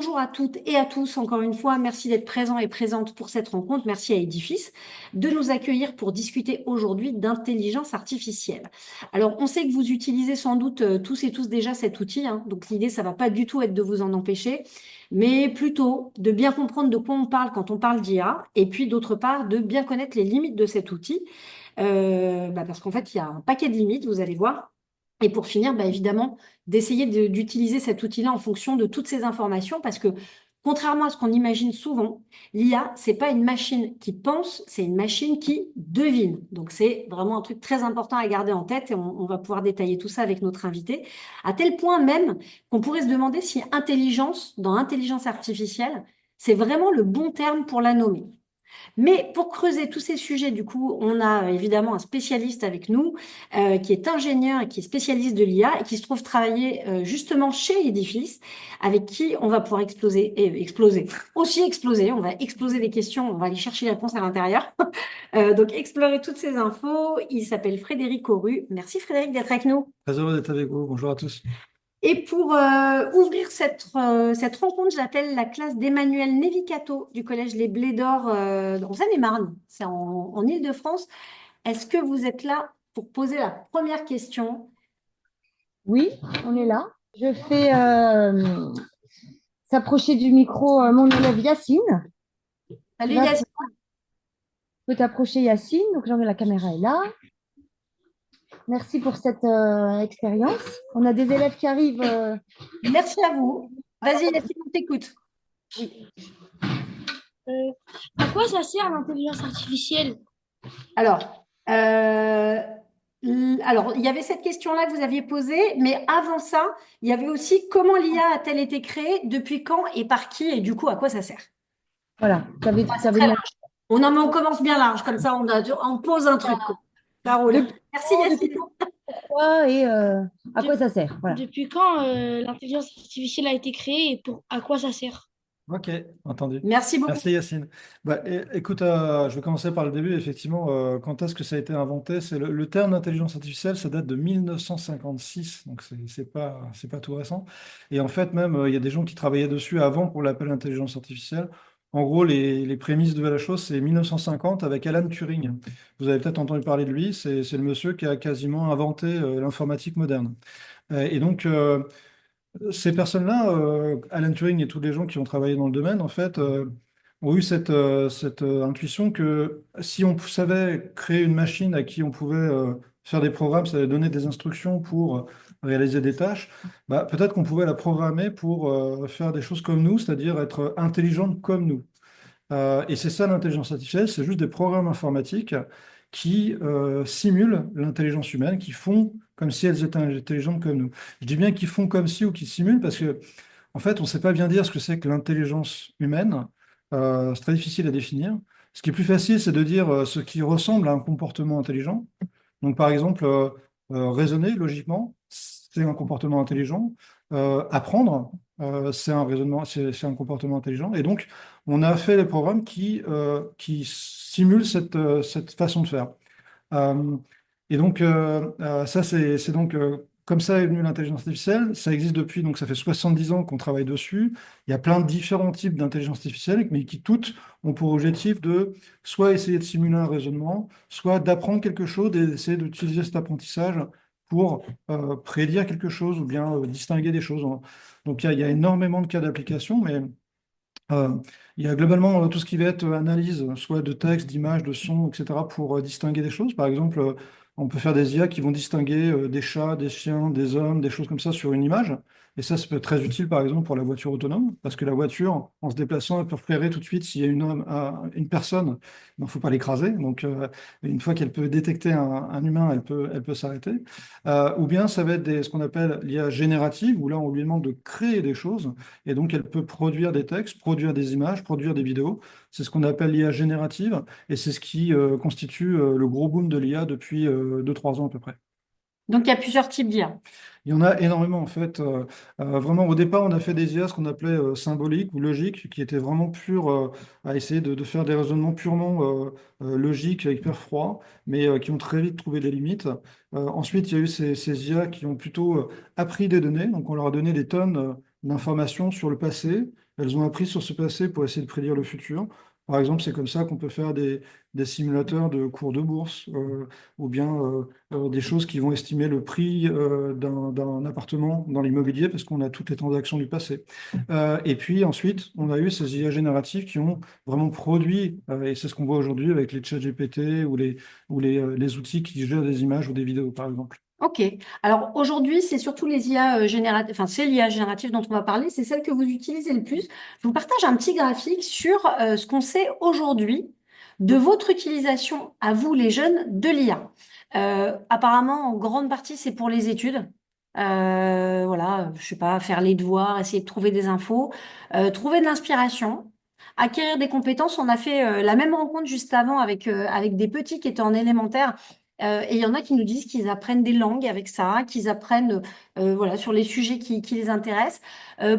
bonjour à toutes et à tous. Encore une fois, merci d'être présents et présentes pour cette rencontre. Merci à Edifice de nous accueillir pour discuter aujourd'hui d'intelligence artificielle. Alors, on sait que vous utilisez sans doute tous et tous déjà cet outil, hein. Donc, l'idée, ça va pas du tout être de vous en empêcher, mais plutôt de bien comprendre de quoi on parle quand on parle d'IA, et puis d'autre part, de bien connaître les limites de cet outil. Parce qu'en fait, il y a un paquet de limites, vous allez voir. Et pour finir, évidemment, d'essayer d'utiliser cet outil-là en fonction de toutes ces informations, parce que contrairement à ce qu'on imagine souvent, l'IA, c'est pas une machine qui pense, c'est une machine qui devine. Donc c'est vraiment un truc très important à garder en tête et on va pouvoir détailler tout ça avec notre invité, à tel point même qu'on pourrait se demander si intelligence, dans intelligence artificielle, c'est vraiment le bon terme pour la nommer. Mais pour creuser tous ces sujets, du coup, on a évidemment un spécialiste avec nous qui est ingénieur et qui est spécialiste de l'IA et qui se trouve travailler justement chez Edifice, avec qui on va pouvoir exploser. On va exploser des questions, on va aller chercher les réponses à l'intérieur. Donc, explorer toutes ces infos. Il s'appelle Frédéric Auru. Merci Frédéric d'être avec nous. Très heureux d'être avec vous. Bonjour à tous. Et pour ouvrir cette rencontre, je l'appelle la classe d'Emmanuel Nevicato du collège Les Blés d'Or en Seine-et-Marne, c'est en Île-de-France. Est-ce que vous êtes là pour poser la première question? Oui, on est là. Je fais s'approcher du micro mon élève Yacine. Salut Va Yacine. peut t'approcher Yacine, donc la caméra est là. Merci pour cette expérience. On a des élèves qui arrivent. Merci à vous. Vas-y Yacine, on t'écoute. Euh, à quoi ça sert l'intelligence artificielle? Alors, il y avait cette question-là que vous aviez posée, mais avant ça, il y avait aussi comment l'IA a-t-elle été créée, depuis quand et par qui, et du coup, à quoi ça sert? Voilà, C'est très large. On commence bien large, comme ça on pose un truc, quoi. Ça roule. Merci Yacine. pourquoi et à quoi ça sert. Voilà. Depuis quand l'intelligence artificielle a été créée et à quoi ça sert? Ok, entendu. Merci beaucoup. Merci Yacine. Écoute, je vais commencer par le début. Effectivement, quand est-ce que ça a été inventé? C'est le terme d'intelligence artificielle, ça date de 1956, donc c'est pas tout récent. Et en fait, même, il y a des gens qui travaillaient dessus avant qu'on l'appelle intelligence artificielle. En gros, les prémices de la chose, c'est 1950 avec Alan Turing. Vous avez peut-être entendu parler de lui. C'est le monsieur qui a quasiment inventé l'informatique moderne. Et donc, ces personnes-là, Alan Turing et tous les gens qui ont travaillé dans le domaine, en fait, ont eu cette intuition que si on savait créer une machine à qui on pouvait faire des programmes, ça allait donner des instructions pour réaliser des tâches, peut-être qu'on pouvait la programmer pour faire des choses comme nous, c'est-à-dire être intelligente comme nous. Et c'est ça l'intelligence artificielle, c'est juste des programmes informatiques qui simulent l'intelligence humaine, qui font comme si elles étaient intelligentes comme nous. Je dis bien qu'ils font comme si ou qu'ils simulent parce que, en fait, on ne sait pas bien dire ce que c'est que l'intelligence humaine. C'est très difficile à définir. Ce qui est plus facile, c'est de dire ce qui ressemble à un comportement intelligent. Donc, par exemple, raisonner logiquement, c'est un comportement intelligent. Apprendre, c'est un raisonnement, c'est un comportement intelligent. Et donc, on a fait des programmes qui simulent cette façon de faire. Euh, et donc, ça, c'est donc comme ça est venue l'intelligence artificielle. Ça existe depuis, donc ça fait 70 ans qu'on travaille dessus. Il y a plein de différents types d'intelligence artificielle, mais qui toutes ont pour objectif de soit essayer de simuler un raisonnement, soit d'apprendre quelque chose et d'essayer d'utiliser cet apprentissage pour prédire quelque chose ou bien distinguer des choses. Donc, il y a énormément de cas d'application, mais euh, il y a globalement tout ce qui va être analyse, soit de texte, d'images, de sons, etc., pour distinguer des choses. Par exemple, on peut faire des IA qui vont distinguer des chats, des chiens, des hommes, des choses comme ça sur une image. Et ça peut être très utile, par exemple, pour la voiture autonome, parce que la voiture, en se déplaçant, elle peut repérer tout de suite s'il y a une personne, il ne faut pas l'écraser. Donc, une fois qu'elle peut détecter un humain, elle peut s'arrêter. Ou bien, ça va être ce qu'on appelle l'IA générative, où là, on lui demande de créer des choses. Et donc, elle peut produire des textes, produire des images, produire des vidéos. C'est ce qu'on appelle l'IA générative. Et c'est ce qui constitue le gros boom de l'IA depuis 2-3 ans à peu près. Donc, il y a plusieurs types d'IA. Il y en a énormément en fait. Vraiment, au départ, on a fait des IA, ce qu'on appelait symboliques ou logiques, qui étaient vraiment purs à essayer de faire des raisonnements purement logiques, hyper froids, mais qui ont très vite trouvé des limites. Ensuite, il y a eu ces IA qui ont plutôt appris des données. Donc, on leur a donné des tonnes d'informations sur le passé. Elles ont appris sur ce passé pour essayer de prédire le futur. Par exemple, c'est comme ça qu'on peut faire des simulateurs de cours de bourse ou bien des choses qui vont estimer le prix d'un appartement dans l'immobilier parce qu'on a toutes les transactions du passé. Et puis ensuite, on a eu ces IA génératives qui ont vraiment produit, et c'est ce qu'on voit aujourd'hui avec les chat GPT ou les outils qui gèrent des images ou des vidéos, par exemple. Ok. Alors aujourd'hui, c'est surtout les IA génératives, enfin c'est l'IA générative dont on va parler, c'est celle que vous utilisez le plus. Je vous partage un petit graphique sur ce qu'on sait aujourd'hui de votre utilisation à vous, les jeunes, de l'IA. Apparemment, en grande partie, c'est pour les études. Voilà, je sais pas, faire les devoirs, essayer de trouver des infos, trouver de l'inspiration, acquérir des compétences. On a fait la même rencontre juste avant avec des petits qui étaient en élémentaire. Et il y en a qui nous disent qu'ils apprennent des langues avec ça, qu'ils apprennent voilà, sur les sujets qui les intéressent,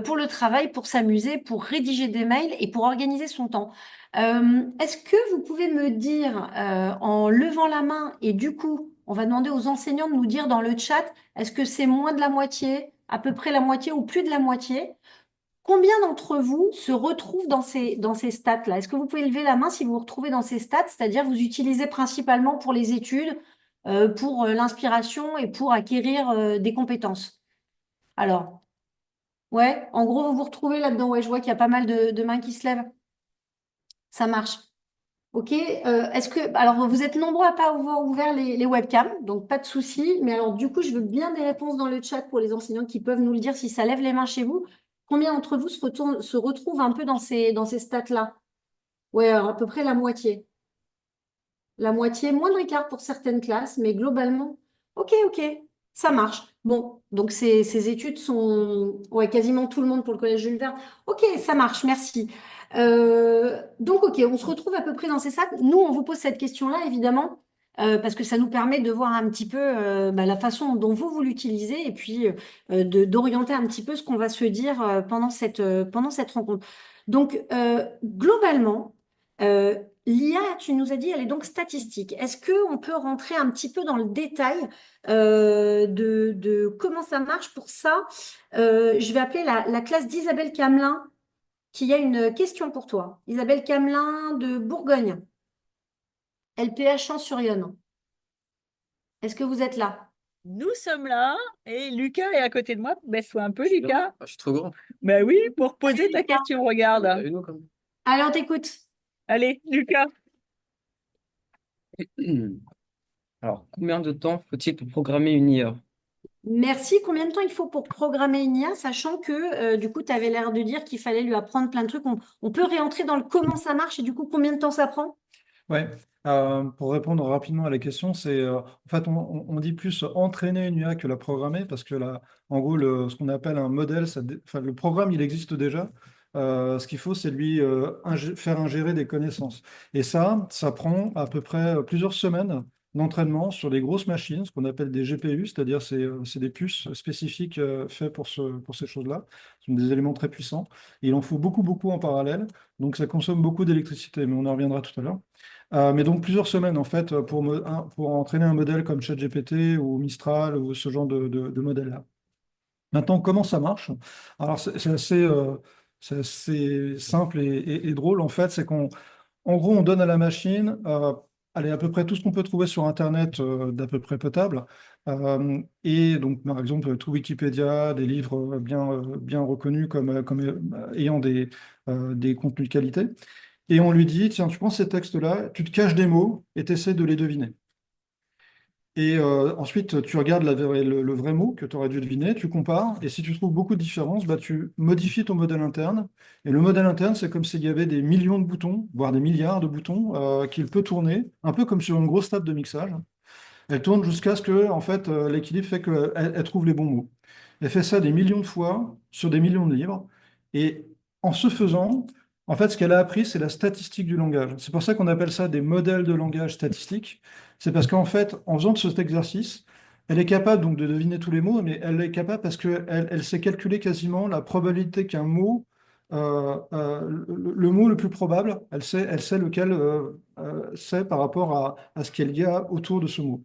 pour le travail, pour s'amuser, pour rédiger des mails et pour organiser son temps. Est-ce que vous pouvez me dire, en levant la main, et du coup, on va demander aux enseignants de nous dire dans le chat, est-ce que c'est moins de la moitié, à peu près la moitié ou plus de la moitié? Combien d'entre vous se retrouvent dans ces stats-là? Est-ce que vous pouvez lever la main si vous vous retrouvez dans ces stats, c'est-à-dire vous utilisez principalement pour les études, pour l'inspiration et pour acquérir des compétences? Alors, ouais, en gros, vous vous retrouvez là-dedans. Ouais, je vois qu'il y a pas mal de mains qui se lèvent. Ça marche. Ok. Alors, vous êtes nombreux à pas avoir ouvert les webcams, donc pas de souci. Mais alors, du coup, je veux bien des réponses dans le chat pour les enseignants qui peuvent nous le dire si ça lève les mains chez vous. Combien d'entre vous se retrouvent un peu dans ces stats-là? Ouais, alors à peu près la moitié. La moitié, moins de quart pour certaines classes, mais globalement, ok, ok, ça marche. Bon, donc ces études sont, ouais, quasiment tout le monde pour le collège Jules Verne. Ok, ça marche, merci. Donc, ok, on se retrouve à peu près dans ces stats. Nous, on vous pose cette question-là, évidemment, parce que ça nous permet de voir un petit peu bah, la façon dont vous l'utilisez et puis d'orienter un petit peu ce qu'on va se dire pendant cette rencontre. Donc, globalement, l'IA, tu nous as dit, elle est donc statistique. Est-ce qu'on peut rentrer un petit peu dans le détail de comment ça marche? Pour ça, je vais appeler la classe d'Isabelle Camelin, qui a une question pour toi. Isabelle Camelin de Bourgogne, LPH Champs-sur-Yonne. Est-ce que vous êtes là? Nous sommes là et Lucas est à côté de moi. Baisse-toi un peu, Lucas. Ah, je suis trop grand. Ben oui, pour poser ta Lucas. question, regarde. Nous, quand même. Allez, on t'écoute. Allez, Lucas. Alors, combien de temps faut-il pour programmer une IA? Merci. Combien de temps il faut pour programmer une IA, sachant que du coup, tu avais l'air de dire qu'il fallait lui apprendre plein de trucs. On peut réentrer dans le comment ça marche et du coup, combien de temps ça prend? Ouais, pour répondre rapidement à la question, c'est en fait on dit plus entraîner une IA que la programmer parce que en gros ce qu'on appelle un modèle, enfin, le programme il existe déjà. Ce qu'il faut, c'est lui faire ingérer des connaissances. Et ça prend à peu près plusieurs semaines d'entraînement sur des grosses machines, ce qu'on appelle des GPU, c'est-à-dire c'est des puces spécifiques faites pour ces choses-là. Ce sont des éléments très puissants. Et il en faut beaucoup, beaucoup en parallèle. Donc ça consomme beaucoup d'électricité, mais on en reviendra tout à l'heure. Mais donc plusieurs semaines en fait pour entraîner un modèle comme ChatGPT ou Mistral ou ce genre de modèle-là. Maintenant, comment ça marche? Alors c'est assez simple et drôle en fait, c'est en gros on donne à la machine allez, à peu près tout ce qu'on peut trouver sur Internet d'à peu près potable. Et donc par exemple tout Wikipédia, des livres bien reconnus comme ayant des contenus de qualité. Et on lui dit, tiens, tu prends ces textes-là, tu te caches des mots et tu essaies de les deviner. Et ensuite, tu regardes le vrai mot que tu aurais dû deviner, tu compares, et si tu trouves beaucoup de différences, bah, tu modifies ton modèle interne. Et le modèle interne, c'est comme s'il y avait des millions de boutons, voire des milliards de boutons, qu'il peut tourner, un peu comme sur une grosse table de mixage. Elle tourne jusqu'à ce que, en fait, l'équilibre fait qu'elle trouve les bons mots. Elle fait ça des millions de fois sur des millions de livres. Et en ce faisant, en fait, ce qu'elle a appris, c'est la statistique du langage. C'est pour ça qu'on appelle ça des modèles de langage statistiques. C'est parce qu'en fait, en faisant de cet exercice, elle est capable donc de deviner tous les mots, mais elle est capable parce qu'elle sait calculer quasiment la probabilité qu'un mot, le mot le plus probable, elle sait lequel c'est par rapport à ce qu'il y a autour de ce mot.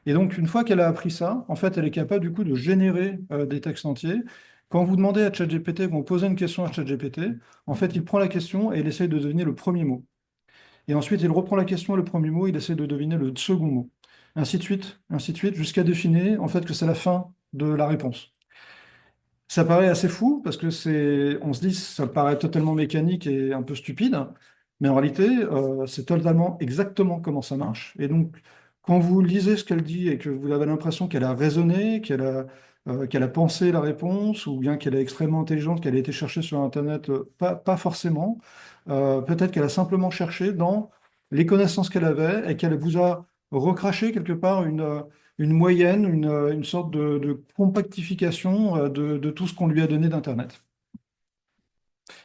Et donc, une fois qu'elle a appris ça, en fait, elle est capable du coup de générer des textes entiers. Quand vous demandez à ChatGPT, vous posez une question à ChatGPT, en fait, il prend la question et il essaye de deviner le premier mot. Et ensuite, il reprend la question et le premier mot, il essaie de deviner le second mot. Ainsi de suite, jusqu'à deviner en fait que c'est la fin de la réponse. Ça paraît assez fou parce que on se dit, ça paraît totalement mécanique et un peu stupide, mais en réalité, c'est totalement exactement comment ça marche. Et donc, quand vous lisez ce qu'elle dit et que vous avez l'impression qu'elle a raisonné, qu'elle a pensé la réponse, ou bien qu'elle est extrêmement intelligente, qu'elle a été cherchée sur Internet, pas forcément. Peut-être qu'elle a simplement cherché dans les connaissances qu'elle avait et qu'elle vous a recraché quelque part une moyenne, une sorte de compactification de tout ce qu'on lui a donné d'Internet.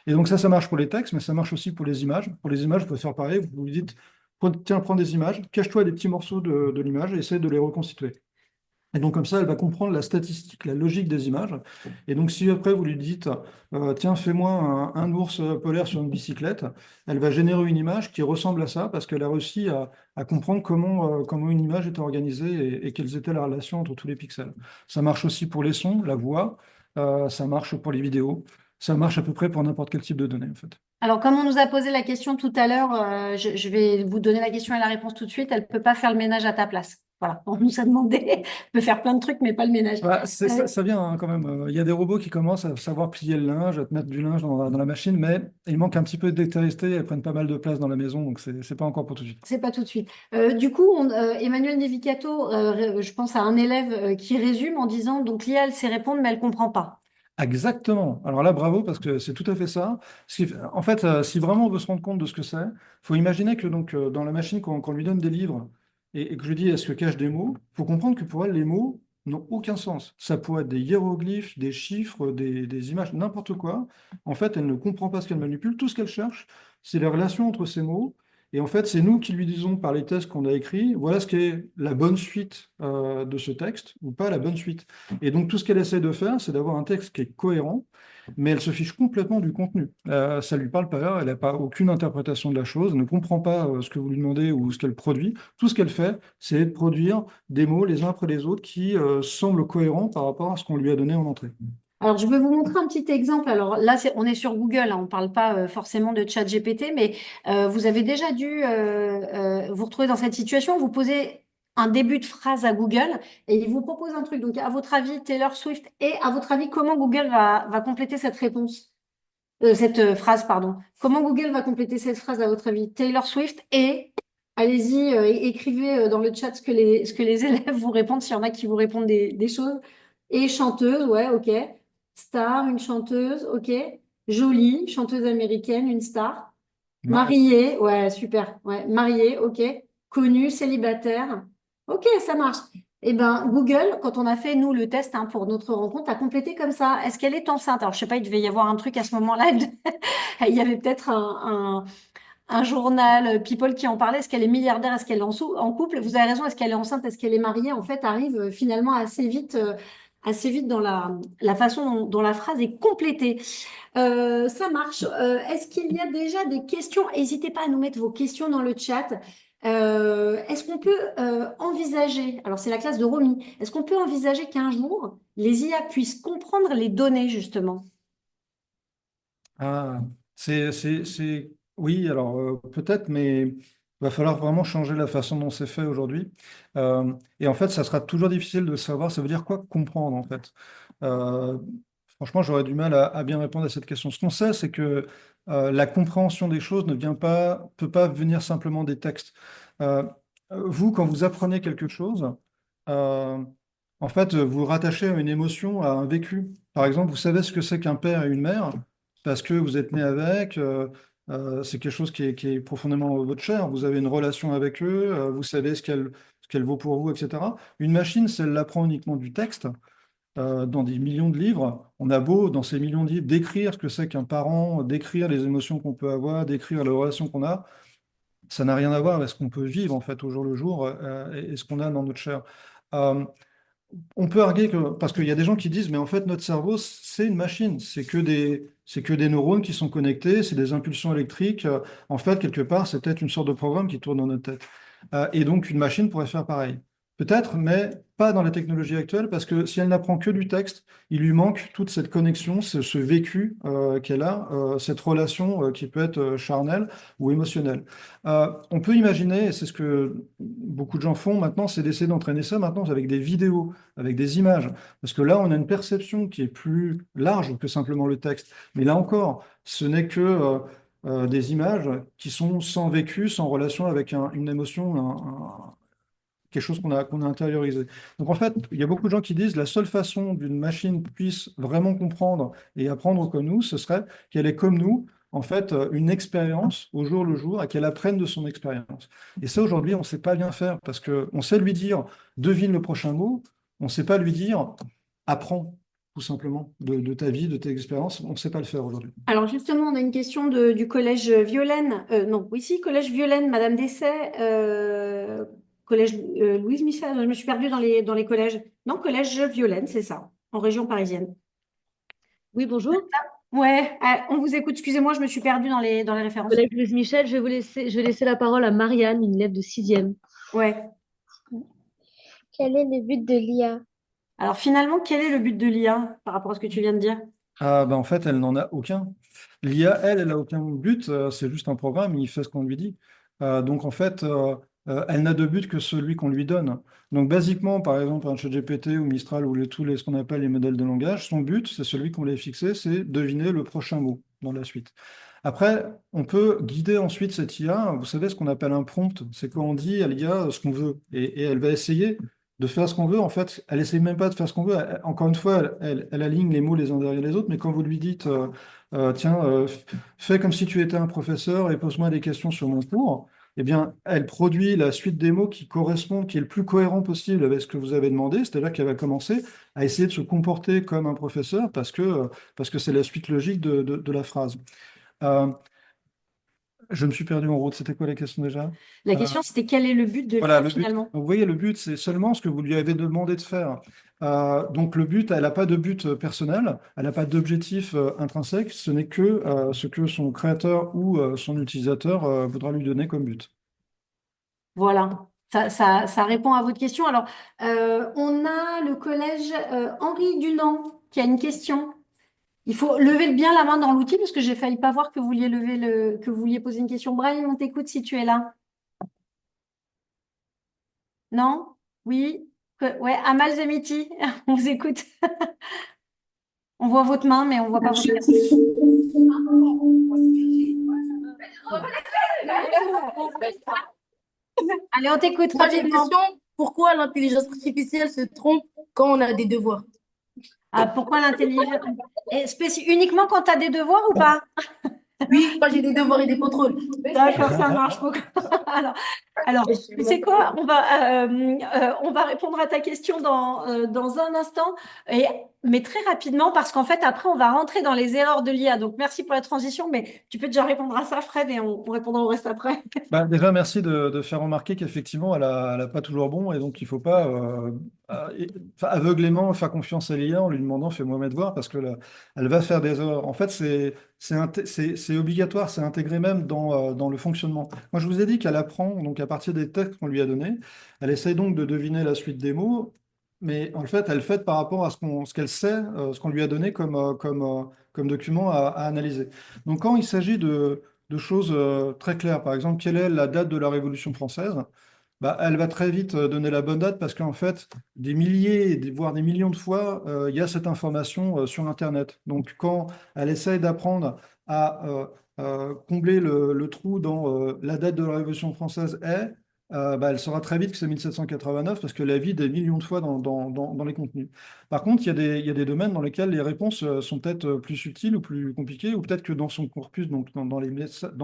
Et donc ça marche pour les textes, mais ça marche aussi pour les images. Pour les images, vous pouvez faire pareil, vous lui dites, tiens, prends des images, cache-toi des petits morceaux de l'image et essaie de les reconstituer. Et donc comme ça, elle va comprendre la statistique, la logique des images. Et donc si après vous lui dites, tiens, fais-moi un ours polaire sur une bicyclette, elle va générer une image qui ressemble à ça parce qu'elle a réussi à comprendre comment une image était organisée et quelles étaient les relations entre tous les pixels. Ça marche aussi pour les sons, la voix, ça marche pour les vidéos, ça marche à peu près pour n'importe quel type de données en fait. Alors, comme on nous a posé la question tout à l'heure, je vais vous donner la question et la réponse tout de suite. Elle ne peut pas faire le ménage à ta place. Voilà, on nous a demandé. Elle peut faire plein de trucs, mais pas le ménage. Ça vient hein, quand même. Il y a des robots qui commencent à savoir plier le linge, à te mettre du linge dans la machine, mais il manque un petit peu de dextérité. Elles prennent pas mal de place dans la maison, donc c'est pas encore pour tout de suite. C'est pas tout de suite. Du coup, Emmanuel Nevicato, je pense à un élève qui résume en disant, donc l'IA, elle sait répondre, mais elle comprend pas. Exactement. Alors là, bravo, parce que c'est tout à fait ça. En fait, si vraiment on veut se rendre compte de ce que c'est, il faut imaginer que donc, dans la machine, quand on lui donne des livres et que je lui dis est-ce que cache des mots, il faut comprendre que pour elle, les mots n'ont aucun sens. Ça pourrait être des hiéroglyphes, des chiffres, des images, n'importe quoi. En fait, elle ne comprend pas ce qu'elle manipule. Tout ce qu'elle cherche, c'est les relations entre ces mots. Et en fait, c'est nous qui lui disons par les tests qu'on a écrits, voilà ce qu'est la bonne suite de ce texte ou pas la bonne suite. Et donc, tout ce qu'elle essaie de faire, c'est d'avoir un texte qui est cohérent, mais elle se fiche complètement du contenu. Ça lui parle pas, elle n'a pas aucune interprétation de la chose, elle ne comprend pas ce que vous lui demandez ou ce qu'elle produit. Tout ce qu'elle fait, c'est de produire des mots les uns après les autres qui semblent cohérents par rapport à ce qu'on lui a donné en entrée. Alors, je vais vous montrer un petit exemple. Alors là, on est sur Google, hein, on ne parle pas forcément de ChatGPT, mais vous avez déjà dû vous retrouver dans cette situation. Vous posez un début de phrase à Google et il vous propose un truc. Donc, à votre avis, Taylor Swift, et à votre avis, comment Google va compléter cette réponse? Cette phrase, pardon. Comment Google va compléter cette phrase à votre avis? Taylor Swift et, allez-y, écrivez dans le chat ce que les élèves vous répondent, s'il y en a qui vous répondent des choses. Et chanteuse, ouais, ok. Star, une chanteuse, ok. Jolie, chanteuse américaine, une star. Mariée, ouais, super. Ouais, mariée, ok. Connue, célibataire. Ok, ça marche. Eh ben, Google, quand on a fait, nous, le test hein, pour notre rencontre, a complété comme ça. Est-ce qu'elle est enceinte? Alors, je sais pas, il devait y avoir un truc à ce moment-là. Il y avait peut-être un journal People qui en parlait. Est-ce qu'elle est milliardaire? Est-ce qu'elle est en couple? Vous avez raison. Est-ce qu'elle est enceinte? Est-ce qu'elle est mariée? En fait, arrive finalement assez vite dans la façon dont la phrase est complétée. Ça marche. Est-ce qu'il y a déjà des questions? N'hésitez pas à nous mettre vos questions dans le chat. Est-ce qu'on peut envisager, alors c'est la classe de Romy, est-ce qu'on peut envisager qu'un jour, les IA puissent comprendre les données, justement? Ah, oui, alors peut-être, mais il va falloir vraiment changer la façon dont c'est fait aujourd'hui. Et en fait, ça sera toujours difficile de savoir, ça veut dire quoi comprendre en fait. Euh, Franchement, j'aurais du mal à bien répondre à cette question. Ce qu'on sait, c'est que la compréhension des choses ne peut pas venir simplement des textes. Euh, Vous, quand vous apprenez quelque chose, euh, en fait, vous vous rattachez à une émotion, à un vécu. Par exemple, vous savez ce que c'est qu'un père et une mère parce que vous êtes né avec, c'est quelque chose qui est profondément votre chair, vous avez une relation avec eux, vous savez ce qu'elle vaut pour vous, etc. Une machine, si elle l'apprend uniquement du texte, dans des millions de livres, on a beau, dans ces millions de livres, décrire ce que c'est qu'un parent, décrire les émotions qu'on peut avoir, décrire les relations qu'on a, ça n'a rien à voir avec ce qu'on peut vivre, en fait, au jour le jour, et ce qu'on a dans notre chair. Euh, on peut arguer que, parce qu'il y a des gens qui disent, mais en fait, notre cerveau, c'est une machine, c'est que des neurones qui sont connectés, c'est des impulsions électriques. En fait, quelque part, c'est peut-être une sorte de programme qui tourne dans notre tête. Et donc, une machine pourrait faire pareil. peut-être, mais pas dans la technologie actuelle, parce que si elle n'apprend que du texte, il lui manque toute cette connexion, ce vécu qu'elle a, cette relation qui peut être charnelle ou émotionnelle. On peut imaginer, et c'est ce que beaucoup de gens font maintenant, c'est d'essayer d'entraîner ça maintenant avec des vidéos, avec des images, parce que là, on a une perception qui est plus large que simplement le texte. Mais là encore, ce n'est que des images qui sont sans vécu, sans relation avec une émotion, quelque chose qu'on a intériorisé. Donc en fait, il y a beaucoup de gens qui disent la seule façon d'une machine puisse vraiment comprendre et apprendre comme nous, ce serait qu'elle ait comme nous, en fait, une expérience au jour le jour et qu'elle apprenne de son expérience. Et ça, aujourd'hui, on ne sait pas bien faire parce qu'on sait lui dire devine le prochain mot, on ne sait pas lui dire apprends tout simplement de ta vie, de tes expériences. On ne sait pas le faire aujourd'hui. Alors justement, on a une question du collège Violaine. Non, oui, si, collège Violaine, Madame Dessay, collège Louise Michel. Je me suis perdue dans les collèges. Non, collège Violaine, c'est ça, en région parisienne. Oui, bonjour. Ouais, on vous écoute. Excusez-moi, je me suis perdue dans les références. Collègue Louise Michel, je vais laisser la parole à Marianne, une élève de 6e. Ouais. Quel est le but de l'IA? Alors finalement, quel est le but de l'IA par rapport à ce que tu viens de dire? Ah, ben en fait, elle n'en a aucun. L'IA, elle n'a aucun but, c'est juste un programme, il fait ce qu'on lui dit. Donc en fait, elle n'a de but que celui qu'on lui donne. Donc basiquement, par exemple, un ChatGPT ou Mistral ou ce qu'on appelle les modèles de langage, son but, c'est celui qu'on lui a fixé, c'est deviner le prochain mot dans la suite. Après, on peut guider ensuite cette IA, vous savez, ce qu'on appelle un prompt, c'est quand on dit à l'IA ce qu'on veut, et elle va essayer de faire ce qu'on veut. En fait, elle essaie même pas de faire ce qu'on veut. Encore une fois, elle aligne les mots les uns derrière les autres, mais quand vous lui dites, tiens, fais comme si tu étais un professeur et pose-moi des questions sur mon cours, eh bien, elle produit la suite des mots qui correspond, qui est le plus cohérent possible avec ce que vous avez demandé. C'est-à-dire qu'elle va commencer à essayer de se comporter comme un professeur parce que c'est la suite logique de la phrase. Euh, je me suis perdu en route. C'était quoi la question déjà? La question, c'était quel est le but de Voilà, l'IA le but. finalement? Donc, vous voyez, le but, c'est seulement ce que vous lui avez demandé de faire. Donc, le but, elle n'a pas de but personnel, elle n'a pas d'objectif intrinsèque, ce n'est que ce que son créateur ou son utilisateur voudra lui donner comme but. Voilà, ça répond à votre question. Alors, on a le collège Henri Dunant qui a une question. Il faut lever bien la main dans l'outil parce que j'ai failli pas voir que vous vouliez que vous vouliez poser une question. Brahim, on t'écoute si tu es là. Non? Oui? Ouais, Amal Zemiti, on vous écoute. On voit votre main, mais on voit pas votre question. Allez, on t'écoute Moi, j'ai une rapidement. question. Pourquoi l'intelligence artificielle se trompe quand on a des devoirs? Ah, pourquoi l'intelligence? Uniquement quand tu as des devoirs ou pas? Oui, quand j'ai des devoirs et des contrôles. D'accord, ça marche. Alors, alors, tu sais quoi? On va répondre à ta question dans un instant, mais très rapidement, parce qu'en fait, après, on va rentrer dans les erreurs de l'IA. Donc, merci pour la transition, mais tu peux déjà répondre à ça, Fred, et on répondra au reste après. Bah, déjà, merci de faire remarquer qu'effectivement, elle a pas toujours bon, et donc il ne faut pas aveuglément faire confiance à l'IA en lui demandant fais-moi mes devoirs, parce que elle va faire des erreurs. En fait, c'est obligatoire, c'est intégré même dans le fonctionnement. Moi, je vous ai dit qu'elle apprend, donc à partir des textes qu'on lui a donnés, elle essaye donc de deviner la suite des mots, mais en fait, elle fait par rapport à ce qu'elle sait, ce qu'on lui a donné comme document à analyser. Donc, quand il s'agit de choses très claires. Par exemple, quelle est la date de la Révolution française? Bah, elle va très vite donner la bonne date parce qu'en fait, des milliers, voire des millions de fois, il y a cette information sur Internet. Donc, quand elle essaye d'apprendre à combler le trou dans la date de la Révolution française bah, elle saura très vite que c'est 1789 parce qu'elle la vit des millions de fois dans les contenus. Par contre, il y a des domaines dans lesquels les réponses sont peut-être plus subtiles ou plus compliquées, ou peut-être que dans son corpus, donc dans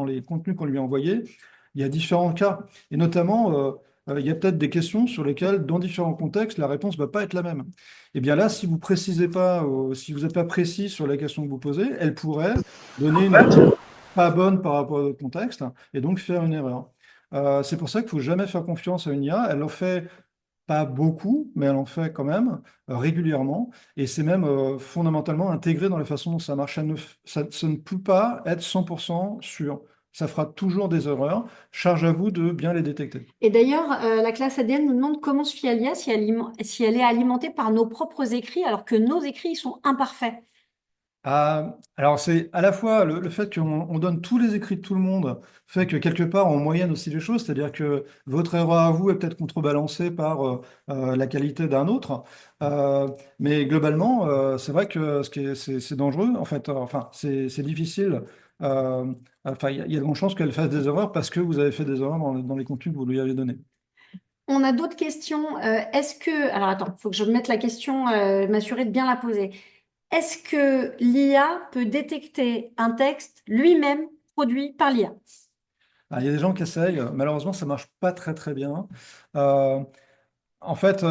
les contenus qu'on lui a envoyés, il y a différents cas. Et notamment, il y a peut-être des questions sur lesquelles, dans différents contextes, la réponse ne va pas être la même. Et bien là, si vous précisez pas, si vous n'êtes pas précis sur la question que vous posez, elle pourrait donner une réponse pas bonne par rapport à votre contexte et donc faire une erreur. C'est pour ça qu'il ne faut jamais faire confiance à une IA. Elle en fait pas beaucoup, mais elle en fait quand même régulièrement. Et c'est même fondamentalement intégré dans la façon dont ça marche. Ça ne peut pas être 100% sûr. ça fera toujours des erreurs. Charge à vous de bien les détecter. Et d'ailleurs, la classe ADN nous demande comment se fait l'IA si elle est alimentée par nos propres écrits, alors que nos écrits ils sont imparfaits. Alors, c'est à la fois le fait qu'on donne tous les écrits de tout le monde fait que quelque part, on moyenne aussi les choses, c'est-à-dire que votre erreur à vous est peut-être contrebalancée par la qualité d'un autre. Mais globalement, c'est vrai que c'est dangereux, en fait. Enfin, c'est difficile. Enfin, il y a de grandes chances qu'elle fasse des erreurs parce que vous avez fait des erreurs dans les contenus que vous lui avez donnés. On a d'autres questions. Alors attends, il faut que je mette la question, m'assurer de bien la poser. Est-ce que l'IA peut détecter un texte lui-même produit par l'IA? Il y a des gens qui essayent. Malheureusement, ça marche pas très très bien. Euh, En fait,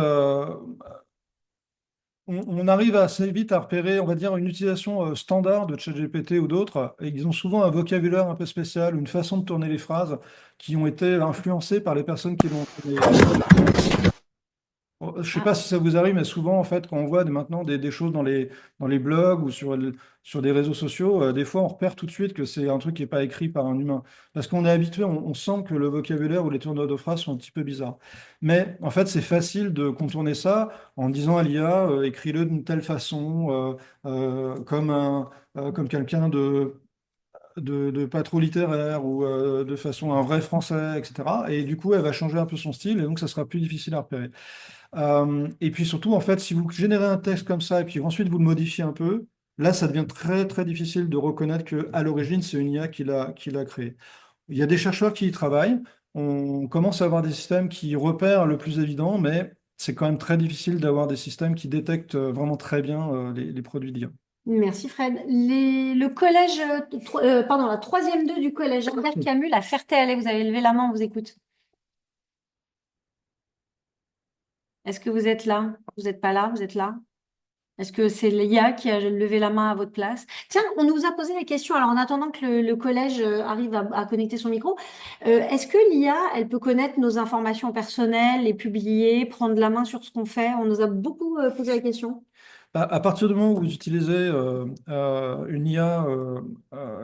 on arrive assez vite à repérer, on va dire, une utilisation standard de ChatGPT ou d'autres, et ils ont souvent un vocabulaire un peu spécial, une façon de tourner les phrases qui ont été influencées par les personnes qui l'ont. Je ne sais pas si ça vous arrive, mais souvent, en fait, quand on voit maintenant des choses dans les blogs ou sur des réseaux sociaux, des fois, on repère tout de suite que c'est un truc qui n'est pas écrit par un humain. Parce qu'on est habitué, on sent que le vocabulaire ou les tournures de phrases sont un petit peu bizarres. Mais en fait, c'est facile de contourner ça en disant à l'IA, écris-le d'une telle façon, comme quelqu'un de pas trop littéraire ou de façon un vrai français, etc. Et du coup, elle va changer un peu son style et donc ça sera plus difficile à repérer. Et puis surtout, en fait, si vous générez un texte comme ça et puis ensuite vous le modifiez un peu, là, ça devient très très difficile de reconnaître que à l'origine, c'est une IA qui l'a créé. Il y a des chercheurs qui y travaillent. On commence à avoir des systèmes qui repèrent le plus évident, mais c'est quand même très difficile d'avoir des systèmes qui détectent vraiment très bien les produits d'IA. Merci Fred. Le collège, pardon, la troisième 2 du collège Albert Camus, la Ferté-Alais, vous avez levé la main, on vous écoute. Est-ce que vous êtes là? Vous n'êtes pas là? Vous êtes là? Est-ce que c'est l'IA qui a levé la main à votre place? Tiens, on nous a posé la question, alors en attendant que le collège arrive à connecter son micro, est-ce que l'IA, elle peut connaître nos informations personnelles, les publier, prendre la main sur ce qu'on fait? On nous a beaucoup posé la question. À partir du moment où vous utilisez une IA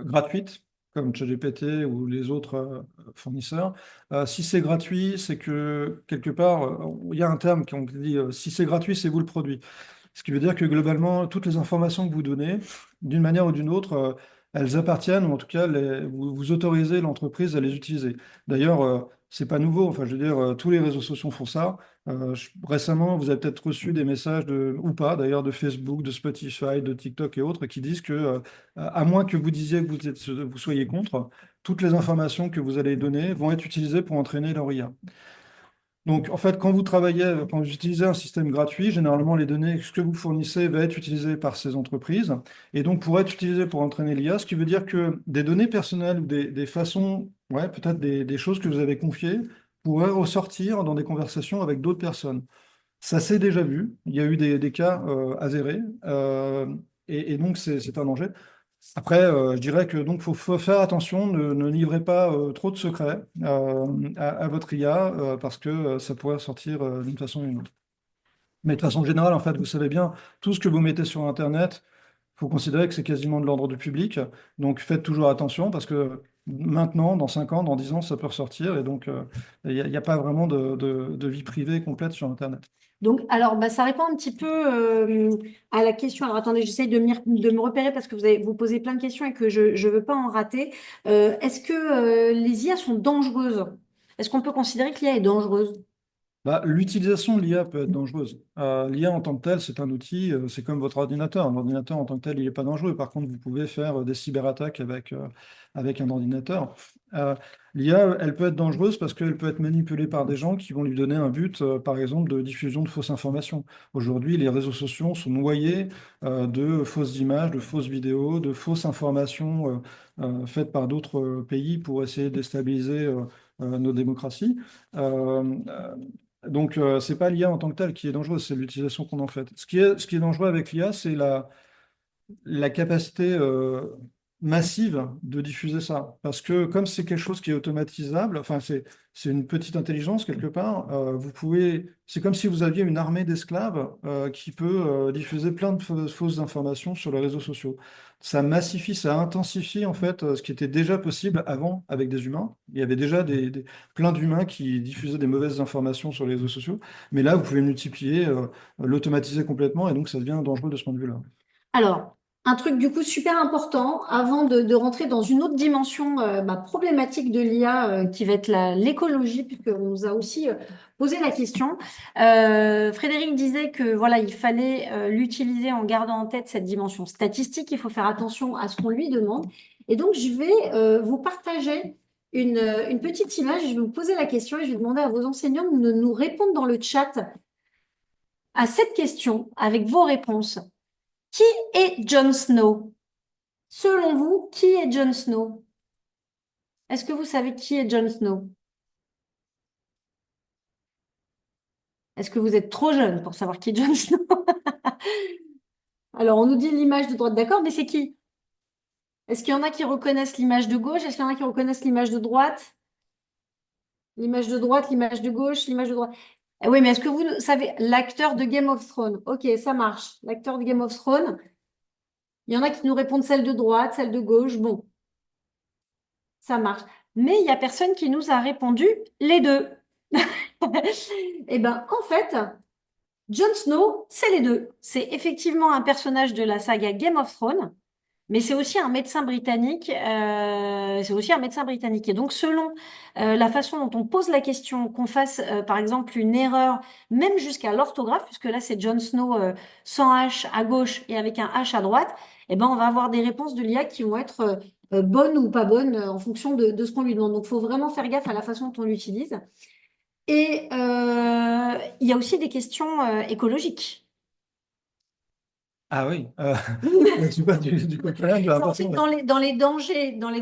gratuite, comme ChatGPT ou les autres fournisseurs, si c'est gratuit, c'est que quelque part, il y a un terme qui on dit si c'est gratuit, c'est vous le produit. Ce qui veut dire que globalement, toutes les informations que vous donnez, d'une manière ou d'une autre, elles appartiennent, ou en tout cas, vous autorisez l'entreprise à les utiliser. D'ailleurs, c'est pas nouveau. Enfin, je veux dire, tous les réseaux sociaux font ça. Récemment, vous avez peut-être reçu des messages ou pas, d'ailleurs, de Facebook, de Spotify, de TikTok et autres, qui disent que, à moins que vous disiez que vous soyez contre, toutes les informations que vous allez donner vont être utilisées pour entraîner leur IA. Donc, en fait, quand vous utilisez un système gratuit, généralement, les données, ce que vous fournissez va être utilisé par ces entreprises et donc pourra être utilisé pour entraîner l'IA, ce qui veut dire que des données personnelles ou des façons, ouais, peut-être des choses que vous avez confiées pourraient ressortir dans des conversations avec d'autres personnes. Ça s'est déjà vu. Il y a eu des cas avérés et donc c'est un danger. Après, je dirais que donc faut faire attention, ne livrez pas trop de secrets à votre IA parce que ça pourrait sortir d'une façon ou d'une autre. Mais de façon générale, en fait, vous savez bien, tout ce que vous mettez sur Internet, il faut considérer que c'est quasiment de l'ordre du public. Donc faites toujours attention parce que maintenant, dans 5 ans, dans 10 ans, ça peut ressortir et donc il n'y a pas vraiment de vie privée complète sur Internet. Donc, alors, bah, ça répond un petit peu à la question. Alors, attendez, j'essaye de me repérer parce que vous posez plein de questions et que je ne veux pas en rater. Est-ce que les IA sont dangereuses? Est-ce qu'on peut considérer que l'IA est dangereuse? L'utilisation de l'IA peut être dangereuse. L'IA en tant que telle, c'est un outil, c'est comme votre ordinateur. Un ordinateur en tant que tel, il n'est pas dangereux. Par contre, vous pouvez faire des cyberattaques avec un ordinateur. L'IA, elle peut être dangereuse parce qu'elle peut être manipulée par des gens qui vont lui donner un but, par exemple, de diffusion de fausses informations. Aujourd'hui, les réseaux sociaux sont noyés de fausses images, de fausses vidéos, de fausses informations faites par d'autres pays pour essayer de déstabiliser nos démocraties. Euh, donc, c'est pas l'IA en tant que telle qui est dangereuse, c'est l'utilisation qu'on en fait. Ce qui est dangereux avec l'IA, c'est la capacité massive de diffuser ça. Parce que comme c'est quelque chose qui est automatisable, enfin c'est une petite intelligence quelque part, c'est comme si vous aviez une armée d'esclaves qui peut diffuser plein de fausses informations sur les réseaux sociaux. Ça massifie, ça intensifie en fait ce qui était déjà possible avant avec des humains. Il y avait déjà plein d'humains qui diffusaient des mauvaises informations sur les réseaux sociaux, mais là vous pouvez multiplier, l'automatiser complètement et donc ça devient dangereux de ce point de vue-là. Alors, un truc du coup super important avant de rentrer dans une autre dimension problématique de l'IA qui va être l'écologie, puisqu'on nous a aussi posé la question. Frédéric disait que voilà, il fallait l'utiliser en gardant en tête cette dimension statistique. Il faut faire attention à ce qu'on lui demande. Et donc, je vais vous partager une petite image. Je vais vous poser la question et je vais demander à vos enseignants de nous répondre dans le chat à cette question avec vos réponses. Qui est Jon Snow? Selon vous, qui est Jon Snow? Est-ce que vous savez qui est Jon Snow? Est-ce que vous êtes trop jeune pour savoir qui est Jon Snow? Alors, on nous dit l'image de droite, d'accord, mais c'est qui? Est-ce qu'il y en a qui reconnaissent l'image de gauche? Est-ce qu'il y en a qui reconnaissent l'image de droite? L'image de droite, l'image de gauche, l'image de droite. Oui, mais est-ce que vous savez l'acteur de Game of Thrones? Ok, ça marche. L'acteur de Game of Thrones. Il y en a qui nous répondent celle de droite, celle de gauche. Bon, ça marche. Mais il n'y a personne qui nous a répondu les deux. Eh bien, en fait, Jon Snow, c'est les deux. C'est effectivement un personnage de la saga Game of Thrones, mais c'est aussi un médecin britannique. Et donc, selon la façon dont on pose la question, qu'on fasse par exemple une erreur, même jusqu'à l'orthographe, puisque là c'est Jon Snow sans H à gauche et avec un H à droite, eh ben, on va avoir des réponses de l'IA qui vont être bonnes ou pas bonnes en fonction de ce qu'on lui demande. Donc, il faut vraiment faire gaffe à la façon dont on l'utilise. Et il y a aussi des questions écologiques. Ah oui, je suis pas du coq à l'âne, j'ai l'impression. Dans les dangers de Ah,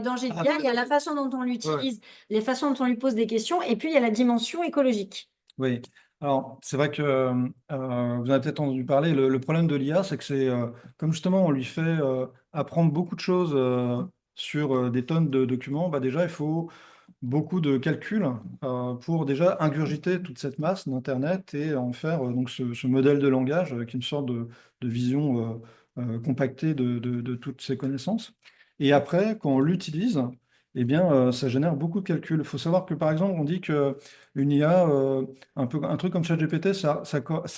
l'IA, il y a la façon dont on l'utilise, les façons dont on lui pose des questions, et puis il y a la dimension écologique. oui, alors c'est vrai que vous avez peut-être entendu parler, le problème de l'IA, c'est que comme justement on lui fait apprendre beaucoup de choses sur des tonnes de documents, bah déjà il faut beaucoup de calculs pour déjà ingurgiter toute cette masse d'Internet et en faire donc ce modèle de langage avec une sorte de vision compactée de toutes ces connaissances. Et après, quand on l'utilise, eh bien, ça génère beaucoup de calculs. Il faut savoir que, par exemple, on dit qu'une IA, un truc comme ChatGPT, ça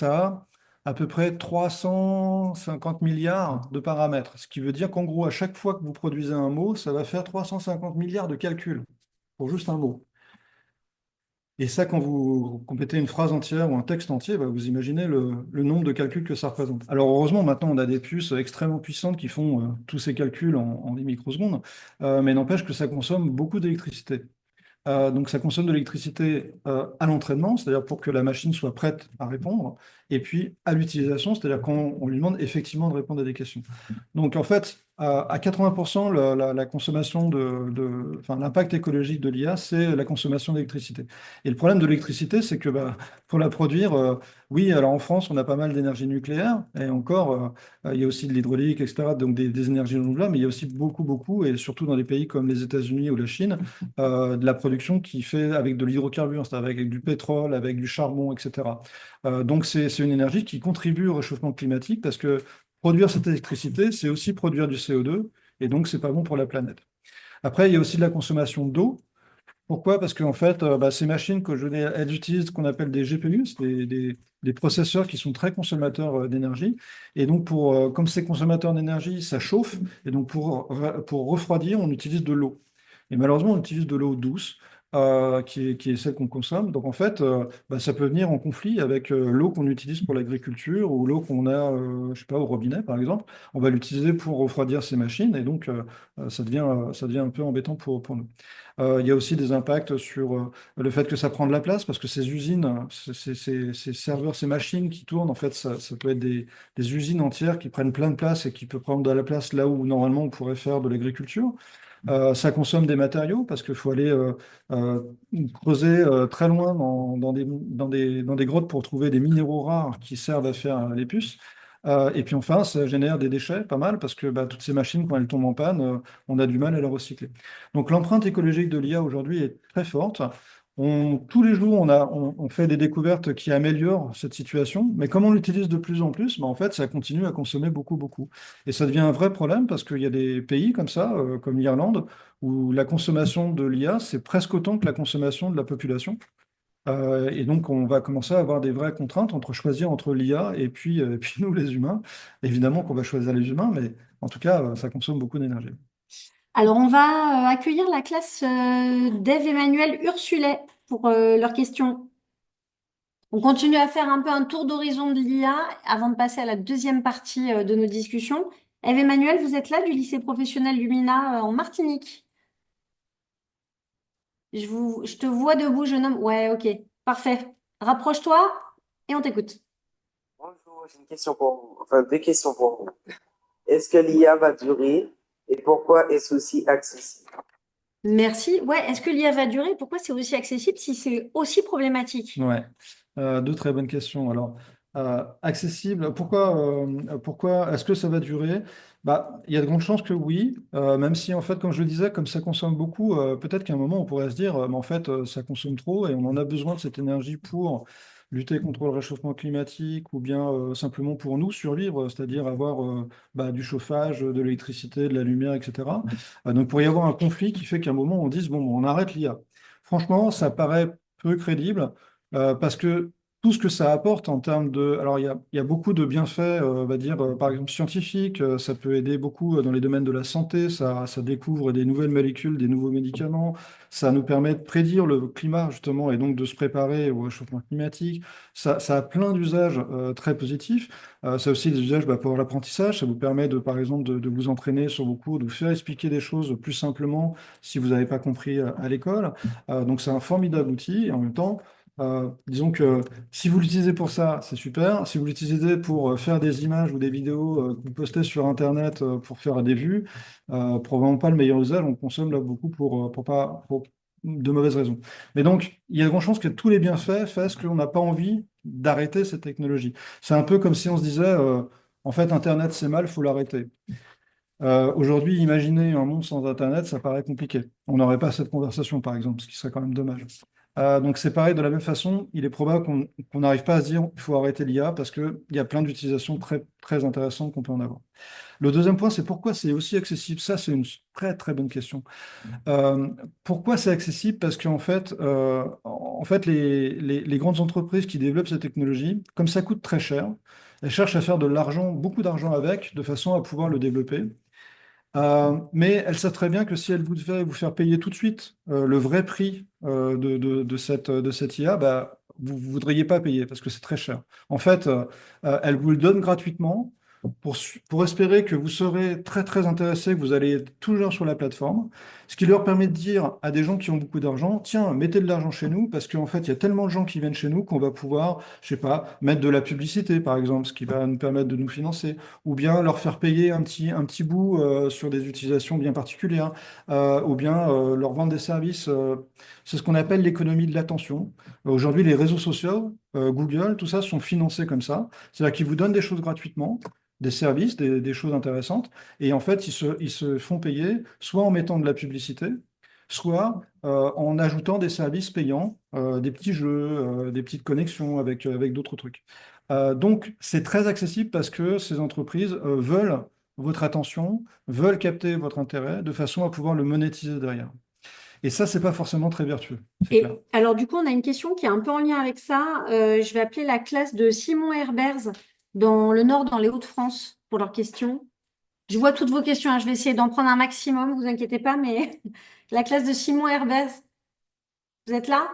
a à peu près 350 milliards de paramètres. Ce qui veut dire qu'en gros, à chaque fois que vous produisez un mot, ça va faire 350 milliards de calculs pour juste un mot. Et ça, quand vous complétez une phrase entière ou un texte entier, bah, vous imaginez le nombre de calculs que ça représente. Alors heureusement, maintenant, on a des puces extrêmement puissantes qui font tous ces calculs en des microsecondes, mais n'empêche que ça consomme beaucoup d'électricité. Donc ça consomme de l'électricité à l'entraînement, c'est-à-dire pour que la machine soit prête à répondre, et puis à l'utilisation, c'est-à-dire quand on lui demande effectivement de répondre à des questions. Donc en fait, à 80%, la consommation enfin, l'impact écologique de l'IA, c'est la consommation d'électricité. Et le problème de l'électricité, c'est que bah, pour la produire, oui, alors en France, on a pas mal d'énergie nucléaire, et encore, il y a aussi de l'hydraulique, etc., donc des énergies renouvelables, mais il y a aussi beaucoup, et surtout dans des pays comme les États-Unis ou la Chine, de la production qui fait avec de l'hydrocarbure, c'est-à-dire avec du pétrole, avec du charbon, etc. Donc c'est une énergie qui contribue au réchauffement climatique parce que produire cette électricité, c'est aussi produire du CO2 et donc c'est pas bon pour la planète. Après, il y a aussi de la consommation d'eau. Pourquoi? Parce qu'en fait, ces machines, elles utilisent ce qu'on appelle des GPU, c'est des processeurs qui sont très consommateurs d'énergie. Et donc, comme ces consommateurs d'énergie, ça chauffe. Et donc, pour refroidir, on utilise de l'eau. Et malheureusement, on utilise de l'eau douce, qui est celle qu'on consomme. Donc en fait, ça peut venir en conflit avec l'eau qu'on utilise pour l'agriculture ou l'eau qu'on a, je sais pas, au robinet, par exemple. On va l'utiliser pour refroidir ces machines et donc ça devient un peu embêtant pour nous. Il y a aussi des impacts sur le fait que ça prend de la place parce que ces usines, ces serveurs, ces machines qui tournent, en fait, ça peut être des usines entières qui prennent plein de place et qui peuvent prendre de la place là où normalement on pourrait faire de l'agriculture. Ça consomme des matériaux parce qu'il faut aller euh, creuser très loin dans des grottes pour trouver des minéraux rares qui servent à faire les puces. Et puis enfin, ça génère des déchets, pas mal, parce que toutes ces machines, quand elles tombent en panne, on a du mal à les recycler. Donc l'empreinte écologique de l'IA aujourd'hui est très forte. Tous les jours, on fait des découvertes qui améliorent cette situation, mais comme on l'utilise de plus en plus, en fait, ça continue à consommer beaucoup, beaucoup. Et ça devient un vrai problème parce qu'il y a des pays comme ça, comme l'Irlande, où la consommation de l'IA, c'est presque autant que la consommation de la population. Et donc, on va commencer à avoir des vraies contraintes entre choisir entre l'IA et puis nous, les humains. Évidemment qu'on va choisir les humains, mais en tout cas, ça consomme beaucoup d'énergie. Alors, on va accueillir la classe d'Ève Emmanuel Ursulet pour leurs questions. On continue à faire un peu un tour d'horizon de l'IA avant de passer à la deuxième partie de nos discussions. Ève Emmanuel, vous êtes là du lycée professionnel Lumina en Martinique. Je te vois debout, jeune homme. Ouais, ok, parfait. Rapproche-toi et on t'écoute. Bonjour, j'ai une question pour vous, enfin deux questions pour vous. Est-ce que l'IA va durer et pourquoi est-ce aussi accessible? Merci. Ouais, est-ce que l'IA va durer? Pourquoi c'est aussi accessible si c'est aussi problématique? Ouais, deux très bonnes questions. Alors, accessible, pourquoi est-ce que ça va durer? Il y a de grandes chances que oui, même si en fait, comme je le disais, comme ça consomme beaucoup, peut-être qu'à un moment on pourrait se dire, mais en fait, ça consomme trop et on en a besoin de cette énergie pour lutter contre le réchauffement climatique ou bien simplement pour nous survivre, c'est-à-dire avoir du chauffage, de l'électricité, de la lumière, etc. Donc, il pourrait y avoir un conflit qui fait qu'à un moment on dise, bon, on arrête l'IA. Franchement, ça paraît peu crédible. Parce que tout ce que ça apporte en termes de... Alors, il y a beaucoup de bienfaits, on va dire, par exemple, scientifiques. Ça peut aider beaucoup dans les domaines de la santé. Ça découvre des nouvelles molécules, des nouveaux médicaments. Ça nous permet de prédire le climat, justement, et donc de se préparer au réchauffement climatique. Ça a plein d'usages très positifs. Ça a aussi des usages pour l'apprentissage. Ça vous permet, par exemple, de vous entraîner sur vos cours, de vous faire expliquer des choses plus simplement si vous n'avez pas compris à l'école. Donc, c'est un formidable outil. Et en même temps, disons que si vous l'utilisez pour ça, c'est super. Si vous l'utilisez pour faire des images ou des vidéos que vous postez sur Internet pour faire des vues, probablement pas le meilleur usage. On consomme là beaucoup pour de mauvaises raisons. Mais donc, il y a de grandes chances que tous les bienfaits fassent qu'on n'a pas envie d'arrêter cette technologie. C'est un peu comme si on se disait, en fait, Internet, c'est mal, il faut l'arrêter. Aujourd'hui, imaginer un monde sans Internet, ça paraît compliqué. On n'aurait pas cette conversation, par exemple, ce qui serait quand même dommage. Donc c'est pareil, de la même façon, il est probable qu'on n'arrive pas à se dire il faut arrêter l'IA parce qu'il y a plein d'utilisations très, très intéressantes qu'on peut en avoir. Le deuxième point, c'est pourquoi c'est aussi accessible. Ça, c'est une très, très bonne question. Euh, Pourquoi c'est accessible? Parce qu'en fait, les grandes entreprises qui développent ces technologies, comme ça coûte très cher, elles cherchent à faire de l'argent, beaucoup d'argent avec, de façon à pouvoir le développer. Mais elles savent très bien que si elles devaient vous faire payer tout de suite le vrai prix de cette IA, vous ne voudriez pas payer parce que c'est très cher. En fait, elles vous le donnent gratuitement pour espérer que vous serez très très intéressé, que vous allez être toujours sur la plateforme, ce qui leur permet de dire à des gens qui ont beaucoup d'argent, tiens, mettez de l'argent chez nous parce qu'en fait, il y a tellement de gens qui viennent chez nous qu'on va pouvoir, je sais pas, mettre de la publicité par exemple, ce qui va nous permettre de nous financer ou bien leur faire payer un petit bout sur des utilisations bien particulières, ou bien leur vendre des services. C'est ce qu'on appelle l'économie de l'attention. Aujourd'hui, les réseaux sociaux, Google, tout ça, sont financés comme ça. C'est-à-dire qu'ils vous donnent des choses gratuitement, des services, des choses intéressantes, et en fait, ils se font payer soit en mettant de la publicité, soit en ajoutant des services payants, des petits jeux, des petites connexions avec d'autres trucs. Donc, c'est très accessible parce que ces entreprises veulent votre attention, veulent capter votre intérêt de façon à pouvoir le monétiser derrière. Et ça, c'est pas forcément très vertueux, c'est Et clair. alors, du coup, on a une question qui est un peu en lien avec ça. Je vais appeler la classe de Simon Herbers dans le Nord, dans les Hauts-de-France, pour leurs questions. Je vois toutes vos questions, hein. Je vais essayer d'en prendre un maximum, vous inquiétez pas, mais la classe de Simon Herbers, vous êtes là?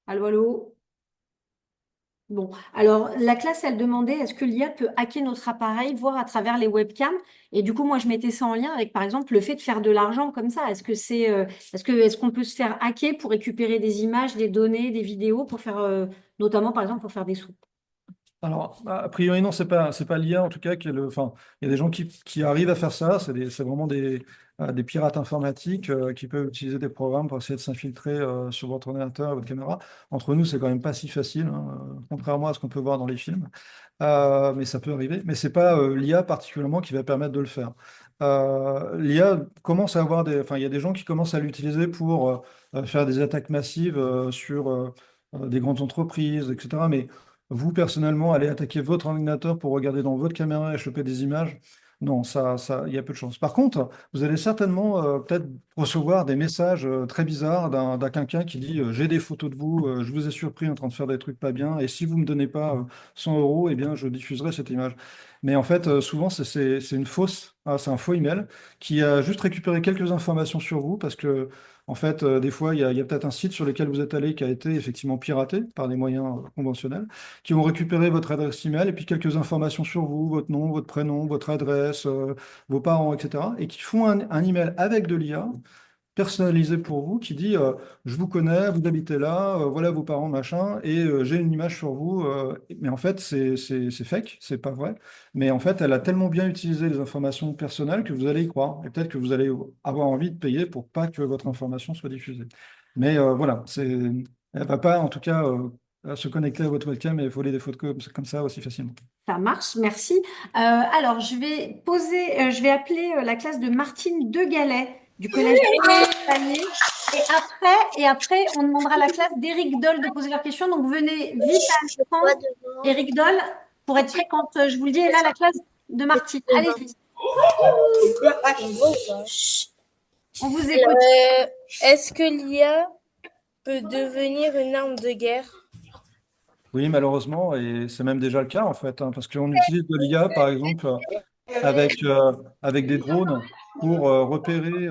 Allô, allô? Bon, alors la classe, elle demandait est-ce que l'IA peut hacker notre appareil, voir à travers les webcams? Et du coup, moi, je mettais ça en lien avec, par exemple, le fait de faire de l'argent comme ça. Est-ce qu'on peut se faire hacker pour récupérer des images, des données, des vidéos pour faire, notamment, par exemple, pour faire des sous? Alors, a priori, non, c'est pas l'IA en tout cas enfin, il y a des gens qui arrivent à faire ça. C'est vraiment des pirates informatiques qui peuvent utiliser des programmes pour essayer de s'infiltrer sur votre ordinateur et votre caméra. Entre nous, c'est quand même pas si facile, hein. contrairement à ce qu'on peut voir dans les films. Mais ça peut arriver. Mais c'est pas l'IA particulièrement qui va permettre de le faire. L'IA commence à avoir il y a des gens qui commencent à l'utiliser pour faire des attaques massives sur des grandes entreprises, etc. Mais vous, personnellement, aller attaquer votre ordinateur pour regarder dans votre caméra et choper des images, non, il y a peu de chance. Par contre, vous allez certainement peut-être recevoir des messages très bizarres d'un quelqu'un qui dit j'ai des photos de vous, je vous ai surpris en train de faire des trucs pas bien, et si vous me donnez pas 100 euros, eh bien, je diffuserai cette image. Mais en fait, souvent, c'est une c'est un faux email qui a juste récupéré quelques informations sur vous parce que, en fait, des fois, il y a peut-être un site sur lequel vous êtes allé qui a été effectivement piraté par des moyens conventionnels, qui ont récupéré votre adresse email et puis quelques informations sur vous, votre nom, votre prénom, votre adresse, vos parents, etc. Et qui font un email avec de l'IA personnalisé pour vous qui dit je vous connais, vous habitez là, voilà vos parents, machin, et j'ai une image sur vous. Mais en fait, c'est fake, c'est pas vrai. Mais en fait, elle a tellement bien utilisé les informations personnelles que vous allez y croire. Et peut-être que vous allez avoir envie de payer pour pas que votre information soit diffusée. Mais voilà, elle va pas, en tout cas, se connecter à votre webcam et voler des photos comme ça aussi facilement. Ça marche, merci. Alors, je vais appeler la classe de Martine Degalet du collège Panier. Et après, on demandera à la classe d'Éric Doll de poser leurs questions. Donc, venez vite à l'écran, Éric Doll, pour être prêt quand je vous le dis. Et là, la classe de Martine. Allez-y. On vous écoute. Est-ce que l'IA peut devenir une arme de guerre? Oui, malheureusement, et c'est même déjà le cas en fait, parce qu'on utilise de l'IA par exemple avec des drones pour repérer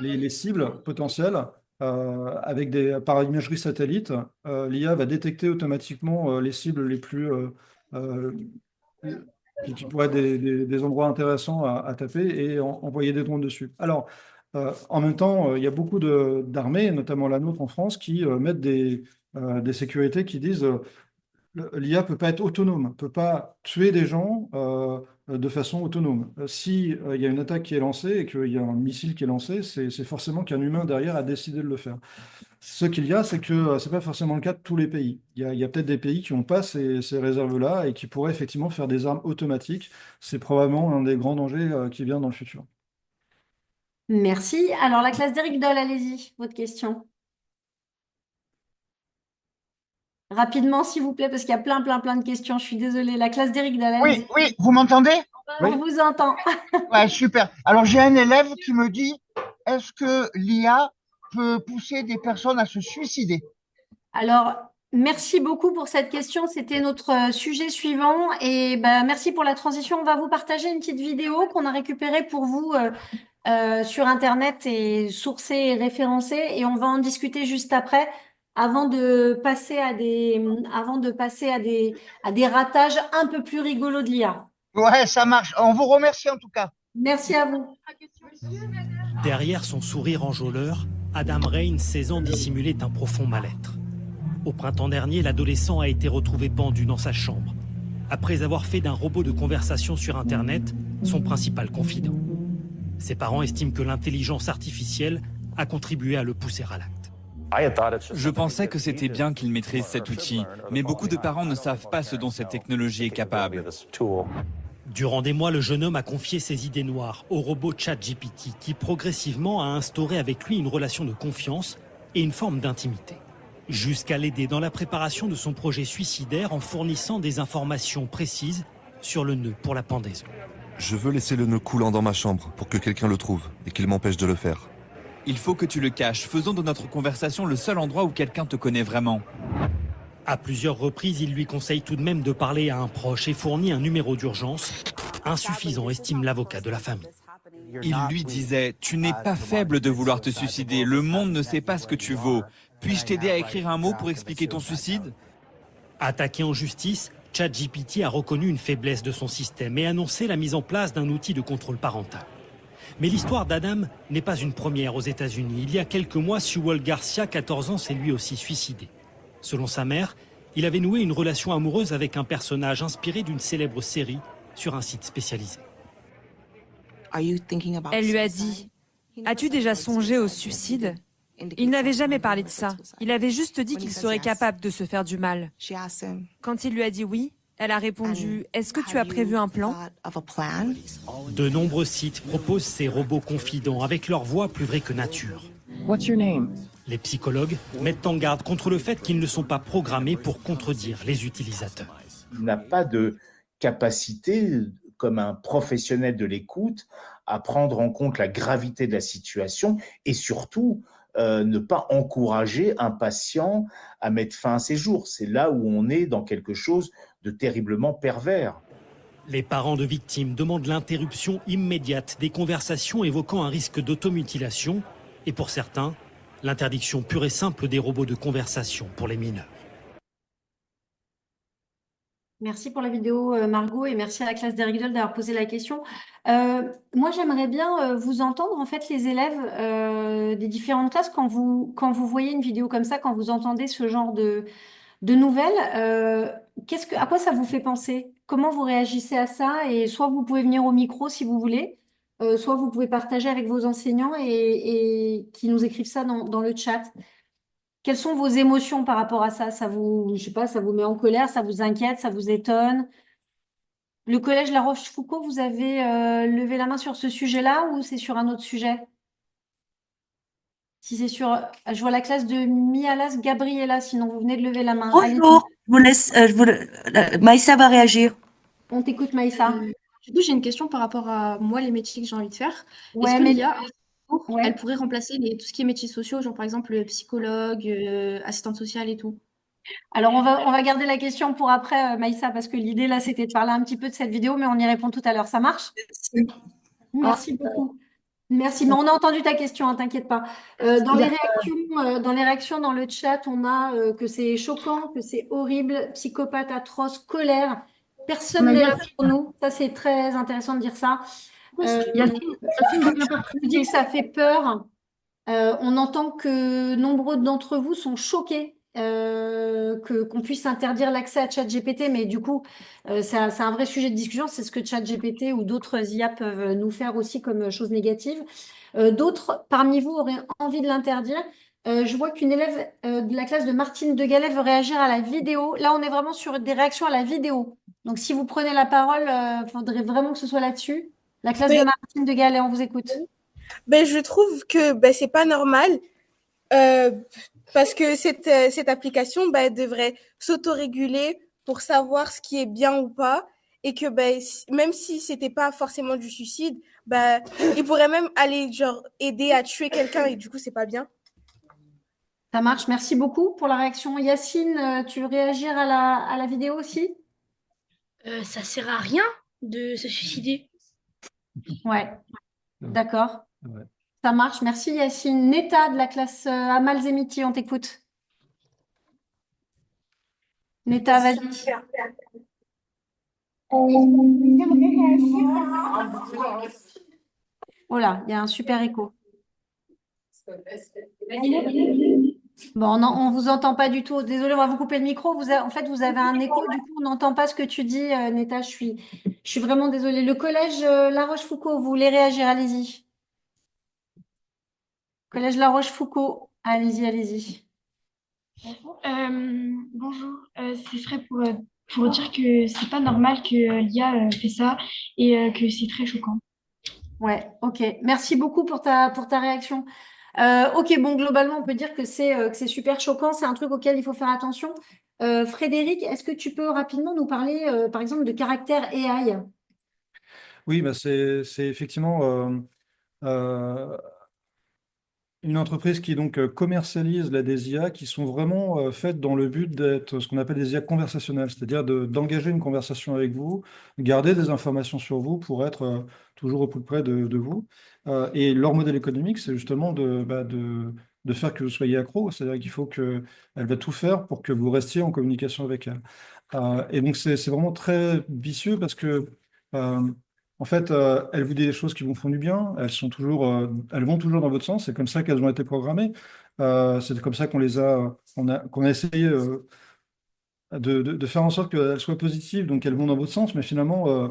les cibles potentielles par imagerie satellite. L'IA va détecter automatiquement les cibles les plus qui pourraient être des endroits intéressants à taper et envoyer des drones dessus. Alors, en même temps, il y a beaucoup d'armées, notamment la nôtre en France, qui mettent des sécurités qui disent l'IA ne peut pas être autonome, ne peut pas tuer des gens de façon autonome. Si il y a une attaque qui est lancée et qu'il y a un missile qui est lancé, c'est forcément qu'un humain derrière a décidé de le faire. Ce qu'il y a, c'est que ce n'est pas forcément le cas de tous les pays. Il y a peut-être des pays qui n'ont pas ces réserves-là et qui pourraient effectivement faire des armes automatiques. C'est probablement un des grands dangers qui vient dans le futur. Merci. Alors, la classe d'Éric Doll, allez-y, votre question. Rapidement, s'il vous plaît, parce qu'il y a plein de questions. Je suis désolée. La classe d'Éric Doll, allez-y. Oui, vous m'entendez? On vous entend. Ouais, super. Alors, j'ai un élève qui me dit, est-ce que l'IA peut pousser des personnes à se suicider? Alors, merci beaucoup pour cette question. C'était notre sujet suivant. Et merci pour la transition. On va vous partager une petite vidéo qu'on a récupérée pour vous sur Internet et sourcée et référencée. Et on va en discuter juste après, avant de passer à des ratages un peu plus rigolos de l'IA. Ouais, ça marche. On vous remercie en tout cas. Merci à vous. Derrière son sourire enjôleur, Adam Rain, 16 ans, dissimulait un profond mal-être. Au printemps dernier, l'adolescent a été retrouvé pendu dans sa chambre, après avoir fait d'un robot de conversation sur Internet son principal confident. Ses parents estiment que l'intelligence artificielle a contribué à le pousser à l'acte. Je pensais que c'était bien qu'il maîtrise cet outil, mais beaucoup de parents ne savent pas ce dont cette technologie est capable. Durant des mois, le jeune homme a confié ses idées noires au robot ChatGPT, qui progressivement a instauré avec lui une relation de confiance et une forme d'intimité, jusqu'à l'aider dans la préparation de son projet suicidaire en fournissant des informations précises sur le nœud pour la pendaison. Je veux laisser le nœud coulant dans ma chambre pour que quelqu'un le trouve et qu'il m'empêche de le faire. Il faut que tu le caches. Faisons de notre conversation le seul endroit où quelqu'un te connaît vraiment. À plusieurs reprises, il lui conseille tout de même de parler à un proche et fournit un numéro d'urgence. Insuffisant, estime l'avocat de la famille. Il lui disait « Tu n'es pas faible de vouloir te suicider. Le monde ne sait pas ce que tu vaux. Puis-je t'aider à écrire un mot pour expliquer ton suicide ?» Attaqué en justice, ChatGPT a reconnu une faiblesse de son système et annoncé la mise en place d'un outil de contrôle parental. Mais l'histoire d'Adam n'est pas une première aux États-Unis. Il y a quelques mois, Sewell Garcia, 14 ans, s'est lui aussi suicidé. Selon sa mère, il avait noué une relation amoureuse avec un personnage inspiré d'une célèbre série sur un site spécialisé. Elle lui a dit « As-tu déjà songé au suicide ?» Il n'avait jamais parlé de ça. Il avait juste dit qu'il serait capable de se faire du mal. Quand il lui a dit oui, elle a répondu « Est-ce que tu as prévu un plan ?» De nombreux sites proposent ces robots confidents avec leur voix plus vraie que nature. Les psychologues mettent en garde contre le fait qu'ils ne sont pas programmés pour contredire les utilisateurs. Il n'a pas de capacité, comme un professionnel de l'écoute, à prendre en compte la gravité de la situation et surtout ne pas encourager un patient à mettre fin à ses jours. C'est là où on est dans quelque chose de terriblement pervers. Les parents de victimes demandent l'interruption immédiate des conversations évoquant un risque d'automutilation et pour certains, l'interdiction pure et simple des robots de conversation pour les mineurs. Merci pour la vidéo, Margot, et merci à la classe d'Erigdol d'avoir posé la question. Moi, j'aimerais bien vous entendre, en fait, les élèves des différentes classes, quand vous voyez une vidéo comme ça, quand vous entendez ce genre de nouvelles, à quoi ça vous fait penser? Comment vous réagissez à ça? Et soit vous pouvez venir au micro si vous voulez, soit vous pouvez partager avec vos enseignants et qui nous écrivent ça dans le chat. Quelles sont vos émotions par rapport à ça? Je sais pas, ça vous met en colère, ça vous inquiète, ça vous étonne? Le collège La Rochefoucauld, vous avez levé la main sur ce sujet-là ou c'est sur un autre sujet? Si c'est sur, je vois la classe de Mialas Gabriela, sinon vous venez de lever la main. Bonjour, Maïssa va réagir. On t'écoute, Maïssa. Du coup, j'ai une question par rapport à moi, les métiers que j'ai envie de faire. Ouais, Est-ce que mais l'IA, elle pourrait remplacer tout ce qui est métiers sociaux, genre par exemple psychologue, assistante sociale et tout? Alors, on va garder la question pour après, Maïssa, parce que l'idée là, c'était de parler un petit peu de cette vidéo, mais on y répond tout à l'heure. Ça marche? Merci beaucoup. Merci, mais on a entendu ta question, hein, t'inquiète pas. Dans les réactions dans le chat, on a que c'est choquant, que c'est horrible, psychopathe atroce, colère. Personne n'est là pour nous. Ça, c'est très intéressant de dire ça. Je dis que ça fait peur. On entend que nombreux d'entre vous sont choqués qu'on puisse interdire l'accès à ChatGPT, mais du coup, c'est un vrai sujet de discussion. C'est ce que ChatGPT ou d'autres IA peuvent nous faire aussi comme chose négative. D'autres parmi vous auraient envie de l'interdire. Je vois qu'une élève de la classe de Martine de Gallet veut réagir à la vidéo. Là, on est vraiment sur des réactions à la vidéo. Donc, si vous prenez la parole, il faudrait vraiment que ce soit là-dessus. La classe de Martine de Gallet, on vous écoute. Je trouve que c'est pas normal parce que cette application elle devrait s'autoréguler pour savoir ce qui est bien ou pas et que même si c'était pas forcément du suicide, il pourrait même aller aider à tuer quelqu'un et du coup c'est pas bien. Ça marche, merci beaucoup pour la réaction. Yacine, tu veux réagir à la vidéo aussi? Ça sert à rien de se suicider. Ouais, d'accord. Ouais. Ça marche, merci Yacine. Neta de la classe Amal Zemiti, on t'écoute. Neta, vas-y. Oh là, il y a un super écho. Bon, on vous entend pas du tout. Désolée, on va vous couper le micro. En fait, vous avez un écho, du coup, on n'entend pas ce que tu dis, Neta. Je suis vraiment désolée. Le collège La Rochefoucauld, vous voulez réagir? Allez-y. Collège La Rochefoucauld, allez-y. Bonjour, ce serait pour dire que c'est pas normal que l'IA fait ça et que c'est très choquant. Ouais, ok. Merci beaucoup pour ta réaction. Ok, bon, globalement, on peut dire que c'est super choquant. C'est un truc auquel il faut faire attention. Frédéric, est-ce que tu peux rapidement nous parler, par exemple, de caractère AI? Oui, c'est effectivement une entreprise qui donc commercialise des IA qui sont vraiment faites dans le but d'être ce qu'on appelle des IA conversationnelles, c'est-à-dire d'engager une conversation avec vous, garder des informations sur vous pour être toujours au plus près de vous. Et leur modèle économique, c'est justement de faire que vous soyez accro, c'est-à-dire qu'il faut qu'elle va tout faire pour que vous restiez en communication avec elle. Et donc c'est vraiment très vicieux parce que en fait, elles vous disent des choses qui vous font du bien, elles vont toujours dans votre sens, c'est comme ça qu'elles ont été programmées. C'est comme ça qu'on a essayé de faire en sorte qu'elles soient positives, donc elles vont dans votre sens, mais finalement,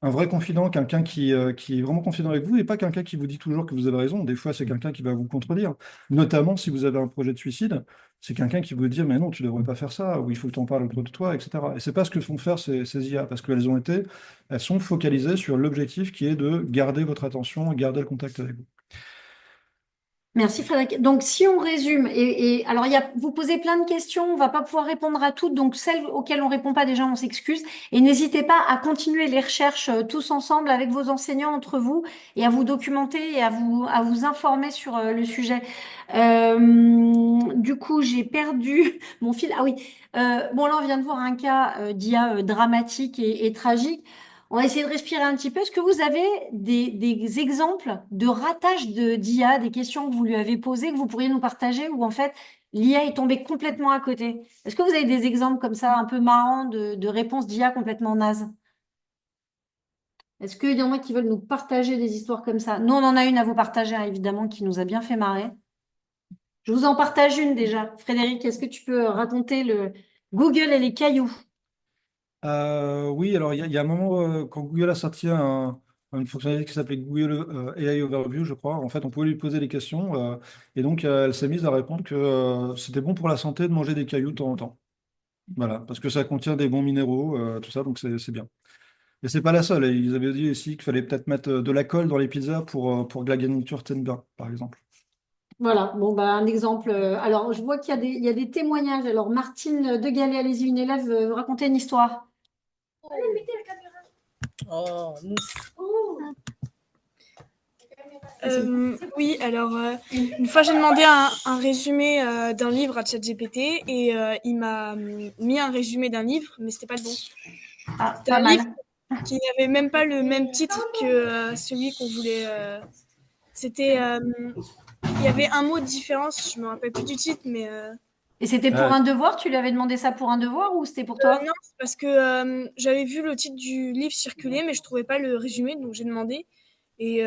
Un vrai confident, quelqu'un qui est vraiment confident avec vous et pas quelqu'un qui vous dit toujours que vous avez raison. Des fois, c'est quelqu'un qui va vous contredire. Notamment si vous avez un projet de suicide, c'est quelqu'un qui vous dit mais non, tu devrais pas faire ça, ou il faut que tu en parles autour de toi, etc. Et c'est pas ce que font faire ces IA, parce elles sont focalisées sur l'objectif qui est de garder votre attention et garder le contact avec vous. Merci Frédéric. Donc, si on résume, alors vous posez plein de questions, on va pas pouvoir répondre à toutes, donc celles auxquelles on répond pas déjà, on s'excuse. Et n'hésitez pas à continuer les recherches tous ensemble avec vos enseignants entre vous et à vous documenter et à vous informer sur le sujet. Du coup, j'ai perdu mon fil. Ah oui. Bon, là, on vient de voir un cas d'IA dramatique et tragique. On va essayer de respirer un petit peu. Est-ce que vous avez des exemples de ratage d'IA, des questions que vous lui avez posées, que vous pourriez nous partager, où en fait l'IA est tombée complètement à côté? Est-ce que vous avez des exemples comme ça, un peu marrants, de réponses d'IA complètement nazes? Est-ce qu'il y en a qui veulent nous partager des histoires comme ça? Nous, on en a une à vous partager, hein, évidemment, qui nous a bien fait marrer. Je vous en partage une déjà. Frédéric, est-ce que tu peux raconter le Google et les cailloux? Oui, alors il y a un moment, quand Google a sorti une fonctionnalité qui s'appelait Google AI Overview, je crois, en fait, on pouvait lui poser des questions, et donc elle s'est mise à répondre que c'était bon pour la santé de manger des cailloux de temps en temps. Voilà, parce que ça contient des bons minéraux, tout ça, donc c'est bien. Et c'est pas la seule, et ils avaient dit aussi qu'il fallait peut-être mettre de la colle dans les pizzas pour que la garniture tienne bien, par exemple. Voilà, bon, bah, un exemple. Alors, je vois qu'il y a des témoignages. Alors, Martine Degallet, allez-y, une élève veut raconter une histoire. Oh, Oui, alors une fois j'ai demandé un résumé d'un livre à ChatGPT et il m'a mis un résumé d'un livre, mais c'était pas le bon. Ah, C'était pas un mal. livre qui n'avait même pas le même titre que celui qu'on voulait. C'était, il y avait un mot de différence, je me rappelle plus du titre, mais. Et c'était pour un devoir? Tu lui avais demandé ça pour un devoir ou c'était pour toi? Non, c'est parce que j'avais vu le titre du livre circuler, mais je trouvais pas le résumé, donc j'ai demandé. Et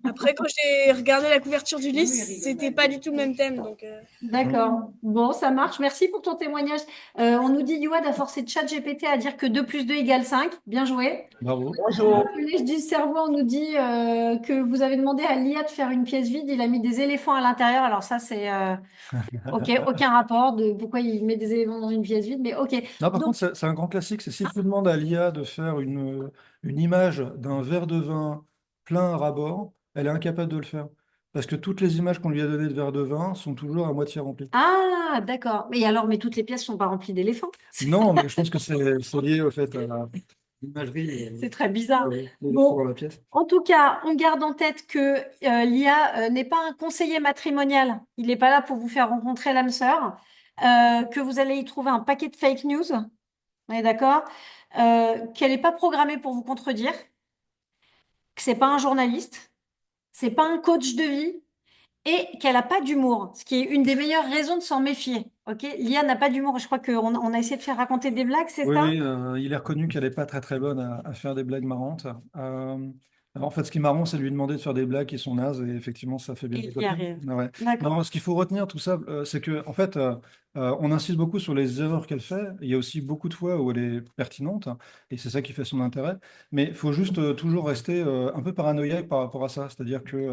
après, quand j'ai regardé la couverture du livre, c'était pas du tout le même thème. Donc, D'accord. Bon, ça marche. Merci pour ton témoignage. On nous dit Youad a forcé ChatGPT à dire que 2 plus 2 égale 5. Bien joué. Bravo. Au collège du cerveau, on nous dit que vous avez demandé à l'IA de faire une pièce vide. Il a mis des éléphants à l'intérieur. Alors ça, c'est ok, aucun rapport de pourquoi il met des éléphants dans une pièce vide, mais ok. Non, par Donc, contre, c'est un grand classique. C'est si tu demandes à l'IA de faire une image d'un verre de vin plein à ras-bord, elle est incapable de le faire. Parce que toutes les images qu'on lui a données de verre de vin sont toujours à moitié remplies. ah, d'accord. Mais alors, mais toutes les pièces sont pas remplies d'éléphants. Non, mais je pense que c'est lié au fait à l'imagerie. C'est très bizarre. Bon, Bon, dans la pièce. en tout cas, on garde en tête que l'IA n'est pas un conseiller matrimonial. Il n'est pas là pour vous faire rencontrer l'âme sœur. Que vous allez y trouver un paquet de fake news. On est d'accord? Qu'elle n'est pas programmée pour vous contredire. Que c'est pas un journaliste. C'est pas un coach de vie. Et qu'elle n'a pas d'humour, ce qui est une des meilleures raisons de s'en méfier. Ok, l'IA n'a pas d'humour. Je crois qu'on a essayé de faire raconter des blagues, c'est Oui, ça? oui, il est reconnu qu'elle n'est pas très très bonne à faire des blagues marrantes. Alors, en fait, ce qui est marrant, c'est de lui demander de faire des blagues qui sont nazes, et effectivement, ça fait bien Il y rigoler. arrive. Ouais. D'accord. Non, ce qu'il faut retenir, tout ça, c'est que, en fait, on insiste beaucoup sur les erreurs qu'elle fait. Il y a aussi beaucoup de fois où elle est pertinente, et c'est ça qui fait son intérêt. Mais il faut juste toujours rester un peu paranoïaque par rapport à ça. C'est-à-dire que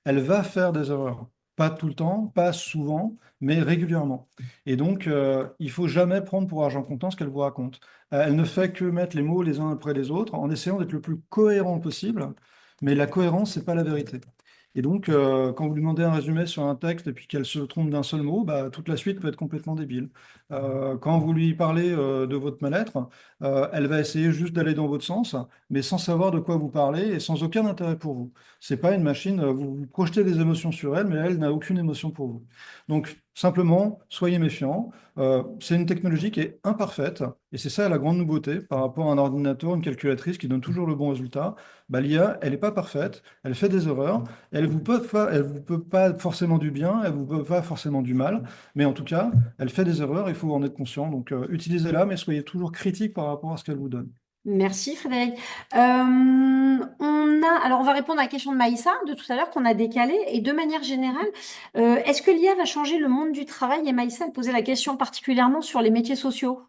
elle va faire des erreurs. Pas tout le temps, pas souvent, mais régulièrement. Et donc, il faut jamais prendre pour argent comptant ce qu'elle vous raconte. Elle ne fait que mettre les mots les uns après les autres en essayant d'être le plus cohérent possible, mais la cohérence, c'est pas la vérité. Et donc, quand vous lui demandez un résumé sur un texte et puis qu'elle se trompe d'un seul mot, bah, toute la suite peut être complètement débile. Quand vous lui parlez de votre mal-être, elle va essayer juste d'aller dans votre sens, mais sans savoir de quoi vous parlez et sans aucun intérêt pour vous. C'est pas une machine, vous projetez des émotions sur elle, mais elle n'a aucune émotion pour vous. Donc, simplement, soyez méfiants. C'est une technologie qui est imparfaite, et c'est ça la grande nouveauté par rapport à un ordinateur, une calculatrice qui donne toujours le bon résultat. Bah, l'IA, elle n'est pas parfaite, elle fait des erreurs, elle vous peut pas forcément du bien, elle vous peut pas forcément du mal, mais en tout cas, elle fait des erreurs, il faut en être conscient. Donc, utilisez-la, mais soyez toujours critique par rapport à ce qu'elle vous donne. Merci Frédéric. Alors on va répondre à la question de Maïssa de tout à l'heure qu'on a décalée. Et de manière générale, est-ce que l'IA va changer le monde du travail? Et Maïssa, elle posait la question particulièrement sur les métiers sociaux.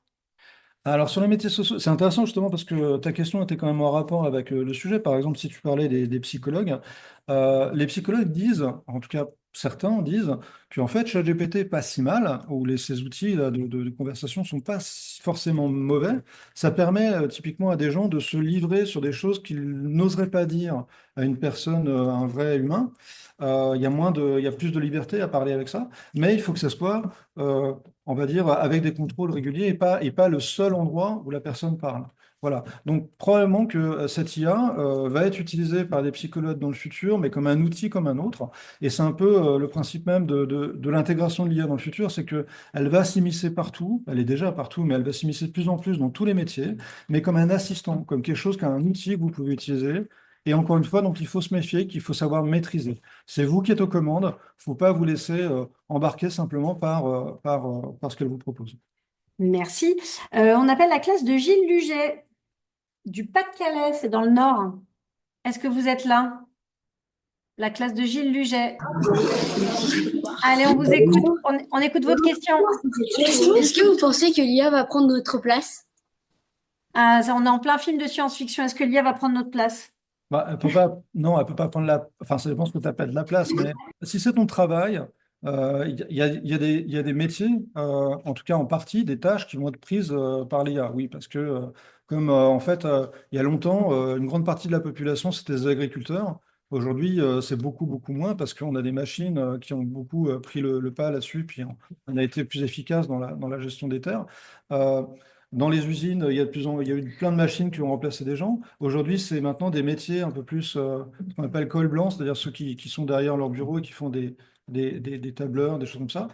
Alors, sur les métiers sociaux, c'est intéressant justement parce que ta question était quand même en rapport avec le sujet. Par exemple, si tu parlais des psychologues, les psychologues disent, en tout cas certains disent, qu'en fait, ChatGPT n'est pas si mal, ou ces outils là, de conversation sont pas forcément mauvais. Ça permet typiquement à des gens de se livrer sur des choses qu'ils n'oseraient pas dire à une personne, à un vrai humain. Il y a plus de liberté à parler avec ça, mais il faut que ça soit on va dire, avec des contrôles réguliers et pas le seul endroit où la personne parle. Voilà. Donc, probablement que cette IA va être utilisée par des psychologues dans le futur, mais comme un outil comme un autre. Et c'est un peu le principe même de l'intégration de l'IA dans le futur, c'est qu'elle va s'immiscer partout, elle est déjà partout, mais elle va s'immiscer de plus en plus dans tous les métiers, mais comme un assistant, comme quelque chose, qu'un outil que vous pouvez utiliser. Et encore une fois, donc il faut se méfier, qu'il faut savoir maîtriser. C'est vous qui êtes aux commandes, il ne faut pas vous laisser embarquer simplement par ce qu'elle vous propose. Merci. On appelle la classe de Gilles Luget, du Pas-de-Calais, c'est dans le Nord. Est-ce que vous êtes là? La classe de Gilles Luget. Allez, on vous écoute. On écoute votre question. Est-ce que vous pensez que l'IA va prendre notre place? Ah, on est en plein film de science-fiction. Est-ce que l'IA va prendre notre place? Bah, elle peut pas, non, elle peut pas prendre la. Enfin, ça dépend ce que tu appelles de la place, mais si c'est ton travail, il y a des métiers, en tout cas en partie, des tâches qui vont être prises par l'IA. Oui, parce que comme en fait, il y a longtemps, une grande partie de la population, c'était des agriculteurs. Aujourd'hui, c'est beaucoup, beaucoup moins parce qu'on a des machines qui ont beaucoup pris le pas là-dessus, puis on a été plus efficace dans la gestion des terres. Euh, Dans les usines, il y a eu plein de machines qui ont remplacé des gens. Aujourd'hui, c'est maintenant des métiers un peu plus, ce qu'on appelle col blanc, c'est-à-dire ceux qui sont derrière leur bureau et qui font des tableurs, des choses comme ça.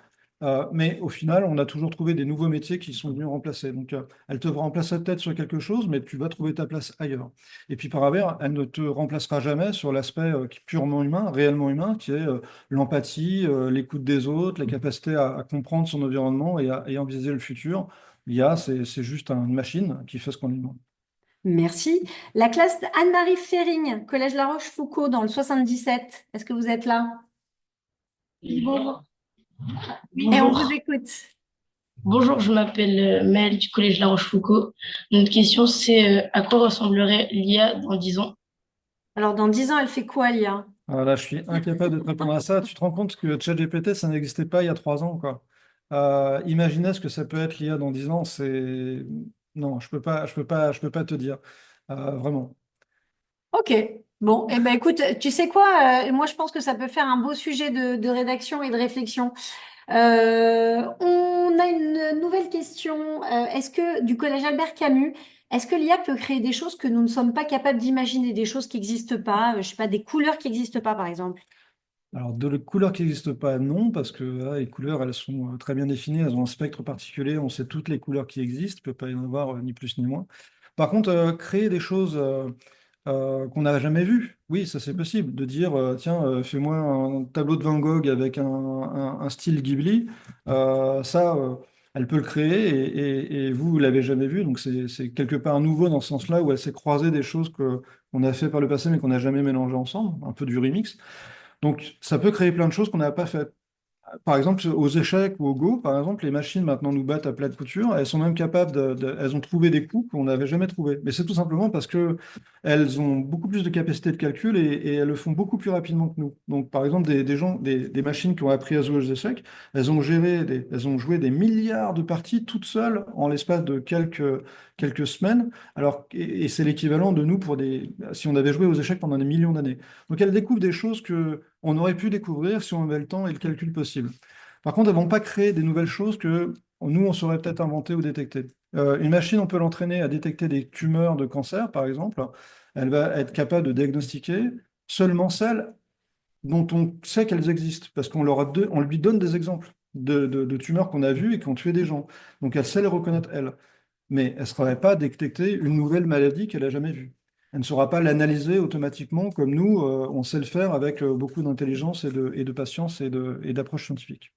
Mais au final, on a toujours trouvé des nouveaux métiers qui sont venus remplacer. Donc, elle te remplacera peut-être sur quelque chose, mais tu vas trouver ta place ailleurs. Et puis, par ailleurs, elle ne te remplacera jamais sur l'aspect qui est purement humain, réellement humain, qui est l'empathie, l'écoute des autres, la capacité à comprendre son environnement et à envisager le futur. L'IA, c'est juste une machine qui fait ce qu'on lui demande. Merci. La classe Anne-Marie Ferring, Collège La Rochefoucauld, dans le 77. Est-ce que vous êtes là? Bonjour. Et on vous écoute. Bonjour, je m'appelle Mel du Collège La Rochefoucauld. Notre question, c'est à quoi ressemblerait l'IA dans 10 ans? Alors, dans 10 ans, elle fait quoi, l'IA? Alors là, je suis incapable de te répondre à ça. Tu te rends compte que ChatGPT, ça n'existait pas il y a 3 ans, quoi. Imaginez ce que ça peut être l'IA dans 10 ans, c'est... Non, je peux pas te dire. Vraiment. Ok. Bon, eh ben, écoute, tu sais quoi? Moi, je pense que ça peut faire un beau sujet de rédaction et de réflexion. On a une nouvelle question. Est-ce que du collège Albert Camus, est-ce que l'IA peut créer des choses que nous ne sommes pas capables d'imaginer, des choses qui n'existent pas, je sais pas, des couleurs qui n'existent pas, par exemple? Alors, de les couleurs qui n'existent pas, non, parce que les couleurs, elles sont très bien définies, elles ont un spectre particulier, on sait toutes les couleurs qui existent, il ne peut pas y en avoir ni plus ni moins. Par contre, créer des choses qu'on n'a jamais vues, oui, ça c'est possible. De dire, tiens, fais-moi un tableau de Van Gogh avec un style Ghibli, ça, elle peut le créer et vous l'avez jamais vu, donc c'est quelque part nouveau dans ce sens-là où elle s'est croisée des choses qu'on a fait par le passé mais qu'on n'a jamais mélangées ensemble, un peu du remix. Donc, ça peut créer plein de choses qu'on n'a pas faites. Par exemple, aux échecs ou au Go, par exemple, les machines maintenant nous battent à plat de couture. Elles sont même capables elles ont trouvé des coups qu'on n'avait jamais trouvés. Mais c'est tout simplement parce que elles ont beaucoup plus de capacité de calcul et elles le font beaucoup plus rapidement que nous. Donc, par exemple, des machines qui ont appris à jouer aux échecs, elles ont joué des milliards de parties toutes seules en l'espace de quelques semaines. Alors, et c'est l'équivalent de nous si on avait joué aux échecs pendant des millions d'années. Donc, elles découvrent des choses que on aurait pu découvrir si on avait le temps et le calcul possible. Par contre, elles ne vont pas créer des nouvelles choses que nous, on saurait peut-être inventer ou détecter. Une machine, on peut l'entraîner à détecter des tumeurs de cancer, par exemple. Elle va être capable de diagnostiquer seulement celles dont on sait qu'elles existent, parce on lui donne des exemples de tumeurs qu'on a vues et qui ont tué des gens. Donc, elle sait les reconnaître, elle. Mais elle ne saurait pas détecter une nouvelle maladie qu'elle n'a jamais vue. Elle ne saura pas l'analyser automatiquement comme nous, on sait le faire avec beaucoup d'intelligence et de patience et d'approche scientifique.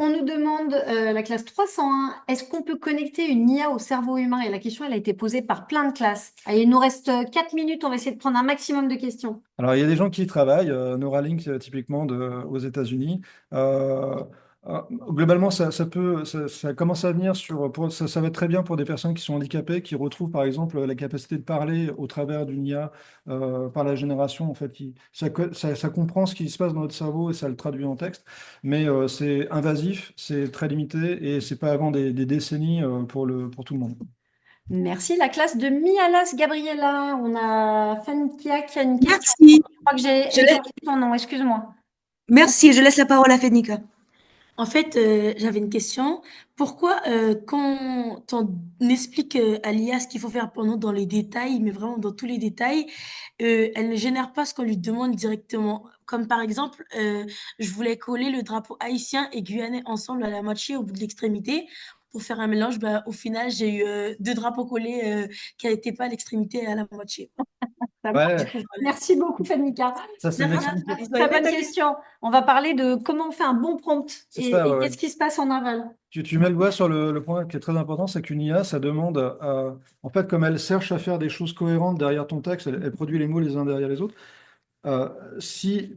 On nous demande, la classe 301, est-ce qu'on peut connecter une IA au cerveau humain? Et la question, elle a été posée par plein de classes. Allez, il nous reste 4 minutes, on va essayer de prendre un maximum de questions. Alors, il y a des gens qui y travaillent, Neuralink typiquement aux États-Unis. Globalement, ça commence à venir ça va être très bien pour des personnes qui sont handicapées, qui retrouvent par exemple la capacité de parler au travers d'une IA par la génération. En fait, ça comprend ce qui se passe dans notre cerveau et ça le traduit en texte. Mais c'est invasif, c'est très limité et c'est pas avant des décennies pour tout le monde. Merci. La classe de Mialas Gabriela. On a Fanikia qui a une question. Merci. Je crois que j'ai Je laisse- éternué ton nom, excuse-moi. Merci, je laisse la parole à Fénica. En fait, j'avais une question. Pourquoi, quand on explique à l'IA ce qu'il faut faire pendant dans les détails, mais vraiment dans tous les détails, elle ne génère pas ce qu'on lui demande directement? Comme par exemple, je voulais coller le drapeau haïtien et guyanais ensemble à la moitié au bout de l'extrémité pour faire un mélange. Bah, au final, j'ai eu deux drapeaux collés qui n'étaient pas à l'extrémité et à la moitié. Ça Ouais, marche. Merci beaucoup, Fanika. ça c'est Très l'explication. bonne question. On va parler de comment on fait un bon prompt C'est et, ça, et ouais. qu'est-ce qui se passe en aval. Tu mets le doigt sur le point qui est très important, c'est qu'une IA, ça demande, en fait, comme elle cherche à faire des choses cohérentes derrière ton texte, elle produit les mots les uns derrière les autres.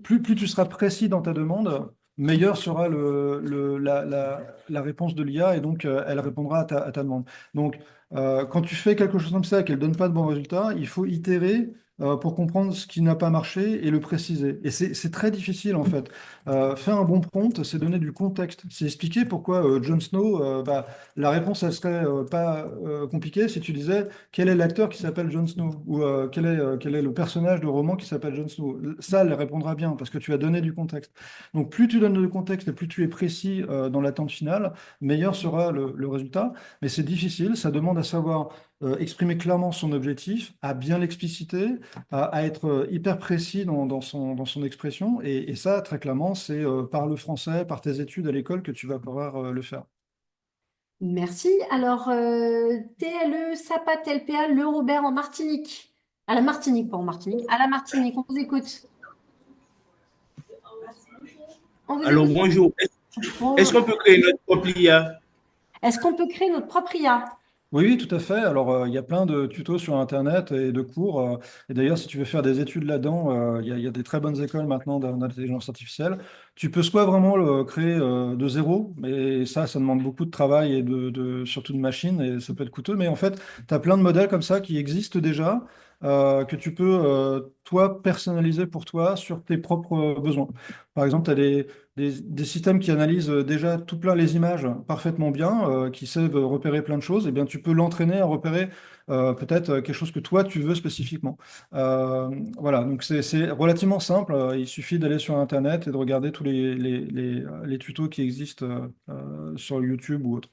Plus tu seras précis dans ta demande, meilleure sera la réponse de l'IA et donc elle répondra à ta demande. Donc, quand tu fais quelque chose comme ça et qu'elle ne donne pas de bons résultats, il faut itérer pour comprendre ce qui n'a pas marché et le préciser. Et c'est très difficile en fait. Faire un bon prompt, c'est donner du contexte. C'est expliquer pourquoi Jon Snow, la réponse, elle serait pas compliquée si tu disais quel est l'acteur qui s'appelle Jon Snow ou quel est le personnage de roman qui s'appelle Jon Snow. Ça, elle répondra bien parce que tu as donné du contexte. Donc, plus tu donnes de contexte et plus tu es précis dans l'attente finale, meilleur sera le résultat. Mais c'est difficile, ça demande à savoir exprimer clairement son objectif, à bien l'expliciter, à être hyper précis dans son expression. Et ça, très clairement, c'est par le français, par tes études à l'école que tu vas pouvoir le faire. Merci. Alors, TLE, SAPAT, LPA, Le Robert en Martinique. À la Martinique, pas en Martinique. À la Martinique, on vous écoute. On vous Alors, écoute. bonjour. Est-ce qu'on peut créer notre propre IA? Est-ce qu'on peut créer notre propre IA? Oui, tout à fait. Alors, il y a plein de tutos sur Internet et de cours. Et d'ailleurs, si tu veux faire des études là-dedans, il y a des très bonnes écoles maintenant d'intelligence artificielle. Tu peux soit vraiment le créer de zéro, mais ça demande beaucoup de travail et surtout de machines, et ça peut être coûteux. Mais en fait, tu as plein de modèles comme ça qui existent déjà, que tu peux, toi, personnaliser pour toi sur tes propres besoins. Par exemple, tu as des systèmes qui analysent déjà tout plein les images parfaitement bien, qui savent repérer plein de choses, et bien tu peux l'entraîner à repérer peut-être quelque chose que toi tu veux spécifiquement. Voilà, donc c'est relativement simple. Il suffit d'aller sur Internet et de regarder tous les tutos qui existent sur YouTube ou autre.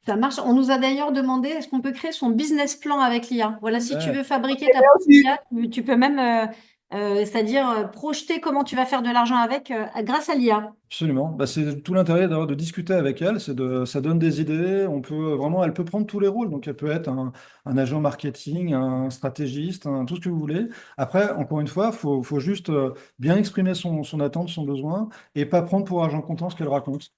Ça marche. On nous a d'ailleurs demandé, est-ce qu'on peut créer son business plan avec l'IA? Voilà, si tu Ouais. veux fabriquer ta propre IA, tu peux même, c'est-à-dire projeter comment tu vas faire de l'argent avec grâce à l'IA. Absolument. Bah, c'est tout l'intérêt d'ailleurs de discuter avec elle, ça donne des idées. Elle peut prendre tous les rôles. Donc elle peut être un agent marketing, un stratégiste, tout ce que vous voulez. Après, encore une fois, faut juste bien exprimer son attente, son besoin, et pas prendre pour argent comptant ce qu'elle raconte.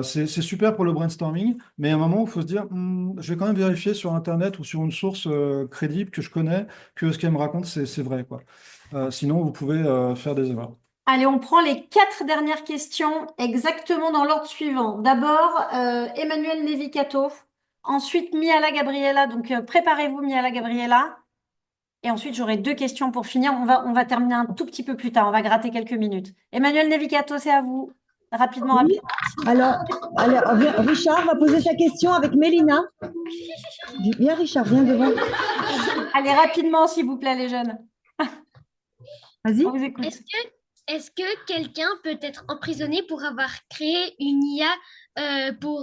C'est super pour le brainstorming, mais à un moment où il faut se dire, je vais quand même vérifier sur Internet ou sur une source crédible que je connais que ce qu'elle me raconte, c'est vrai, quoi. Sinon, vous pouvez faire des erreurs. Allez, on prend les 4 dernières questions exactement dans l'ordre suivant. D'abord, Emmanuel Nevicato. Ensuite, Miala Gabriela. Donc, préparez-vous, Miala Gabriela. Et ensuite, j'aurai 2 questions pour finir. On va terminer un tout petit peu plus tard. On va gratter quelques minutes. Emmanuel Nevicato, c'est à vous. Rapidement, Oui. rapidement. Alors, Richard va poser sa question avec Mélina. Viens, Richard, viens devant. Allez, rapidement, s'il vous plaît, les jeunes. Vas-y. On vous écoute. Est-ce que quelqu'un peut être emprisonné pour avoir créé une IA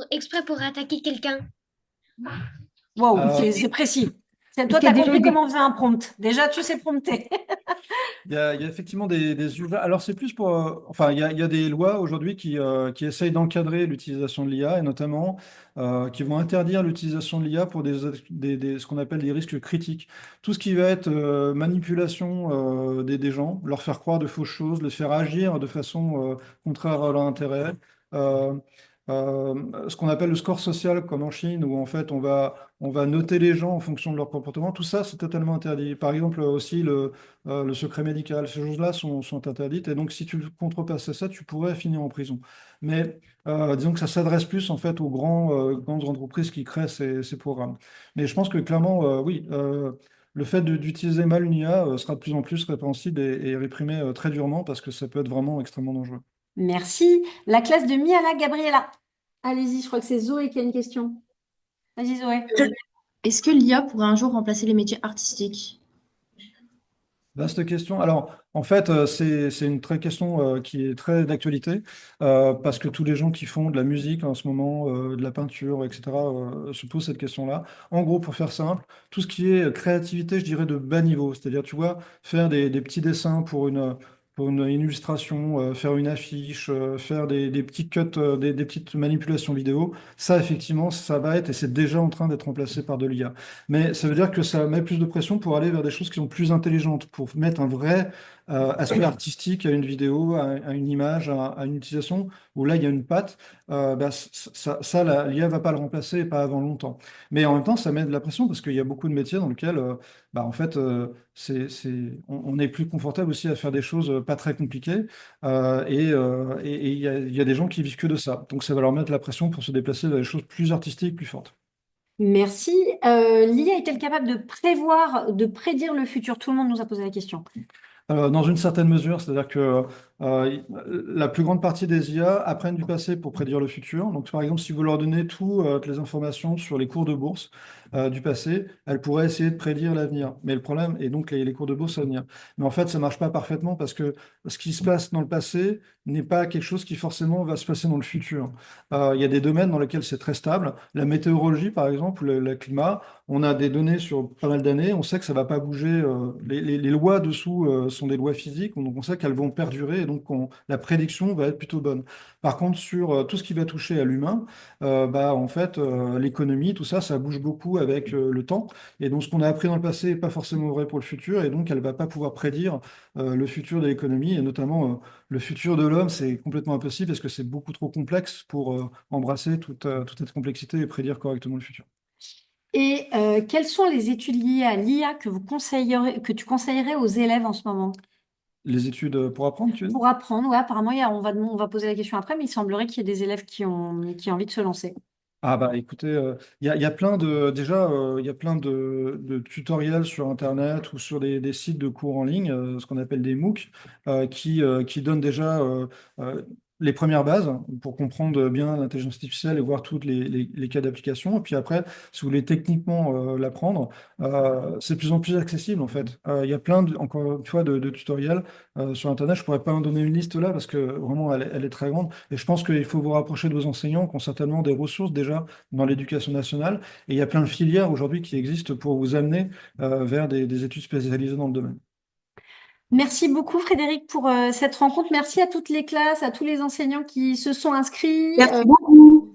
exprès pour attaquer quelqu'un? Wow, c'est précis. Toi, tu as compris comment on faisait un prompt. Déjà, tu sais prompter. Il y a effectivement des usages. Alors, c'est plus pour. Enfin, il y a des lois aujourd'hui qui essayent d'encadrer l'utilisation de l'IA et notamment qui vont interdire l'utilisation de l'IA pour ce qu'on appelle des risques critiques. Tout ce qui va être manipulation des gens, leur faire croire de fausses choses, les faire agir de façon contraire à leur intérêt. ce qu'on appelle le score social, comme en Chine, où en fait on va noter les gens en fonction de leur comportement. Tout ça, c'est totalement interdit. Par exemple, aussi le secret médical, ces choses-là sont interdites. Et donc, si tu contrepassais ça, tu pourrais finir en prison. Mais disons que ça s'adresse plus en fait aux grandes entreprises qui créent ces programmes. Mais je pense que clairement, oui, le fait d'utiliser mal une IA sera de plus en plus répréhensible et réprimé très durement parce que ça peut être vraiment extrêmement dangereux. Merci. La classe de Miala Gabriela. Allez-y, je crois que c'est Zoé qui a une question. Vas-y, Zoé. Est-ce que l'IA pourrait un jour remplacer les métiers artistiques? Vaste question. Alors, en fait, c'est une question qui est très d'actualité parce que tous les gens qui font de la musique en ce moment, de la peinture, etc., se posent cette question-là. En gros, pour faire simple, tout ce qui est créativité, je dirais, de bas niveau, c'est-à-dire, tu vois, faire des petits dessins pour une illustration, faire une affiche, faire des petits cuts, des petites manipulations vidéo, ça, effectivement, ça va être, et c'est déjà en train d'être remplacé par de l'IA. Mais ça veut dire que ça met plus de pression pour aller vers des choses qui sont plus intelligentes, pour mettre un vrai aspect artistique à une vidéo, à une image, à une utilisation, où là, il y a une patte. L'IA va pas le remplacer, et pas avant longtemps. Mais en même temps, ça met de la pression parce qu'il y a beaucoup de métiers dans lesquels, en fait, on est plus confortable aussi à faire des choses pas très compliquées. Et il y a des gens qui vivent que de ça. Donc, ça va leur mettre la pression pour se déplacer vers des choses plus artistiques, plus fortes. Merci. L'IA est-elle capable de prévoir, de prédire le futur? Tout le monde nous a posé la question. Dans une certaine mesure, c'est-à-dire que la plus grande partie des IA apprennent du passé pour prédire le futur. Donc, par exemple, si vous leur donnez toutes les informations sur les cours de bourse du passé, elles pourraient essayer de prédire l'avenir. Mais le problème est donc les cours de bourse à venir. Mais en fait, ça ne marche pas parfaitement parce que ce qui se passe dans le passé n'est pas quelque chose qui forcément va se passer dans le futur. Il y a des domaines dans lesquels c'est très stable. La météorologie, par exemple, le climat, on a des données sur pas mal d'années. On sait que ça ne va pas bouger. Les lois dessous sont des lois physiques, donc on sait qu'elles vont perdurer et donc la prédiction va être plutôt bonne. Par contre, sur tout ce qui va toucher à l'humain, en fait, l'économie, tout ça, ça bouge beaucoup avec le temps. Et donc, ce qu'on a appris dans le passé n'est pas forcément vrai pour le futur, et donc elle ne va pas pouvoir prédire le futur de l'économie, et notamment le futur de l'homme, c'est complètement impossible parce que c'est beaucoup trop complexe pour embrasser toute cette complexité et prédire correctement le futur. Et quelles sont les études liées à l'IA que tu conseillerais aux élèves en ce moment? Les études pour apprendre, tu veux dire? Pour apprendre, ouais, apparemment, on va poser la question après, mais il semblerait qu'il y ait des élèves qui ont envie de se lancer. Ah bah écoutez, il y a plein il y a plein de tutoriels sur Internet ou sur des sites de cours en ligne, ce qu'on appelle des MOOC, qui donnent déjà les premières bases pour comprendre bien l'intelligence artificielle et voir tous les cas d'application. Et puis après, si vous voulez techniquement l'apprendre, c'est de plus en plus accessible en fait. Il y a plein, encore une fois, de tutoriels sur Internet. Je pourrais pas en donner une liste là parce que vraiment, elle est très grande. Et je pense qu'il faut vous rapprocher de vos enseignants qui ont certainement des ressources déjà dans l'éducation nationale. Et il y a plein de filières aujourd'hui qui existent pour vous amener vers des études spécialisées dans le domaine. Merci beaucoup Frédéric pour cette rencontre. Merci à toutes les classes, à tous les enseignants qui se sont inscrits. Merci beaucoup.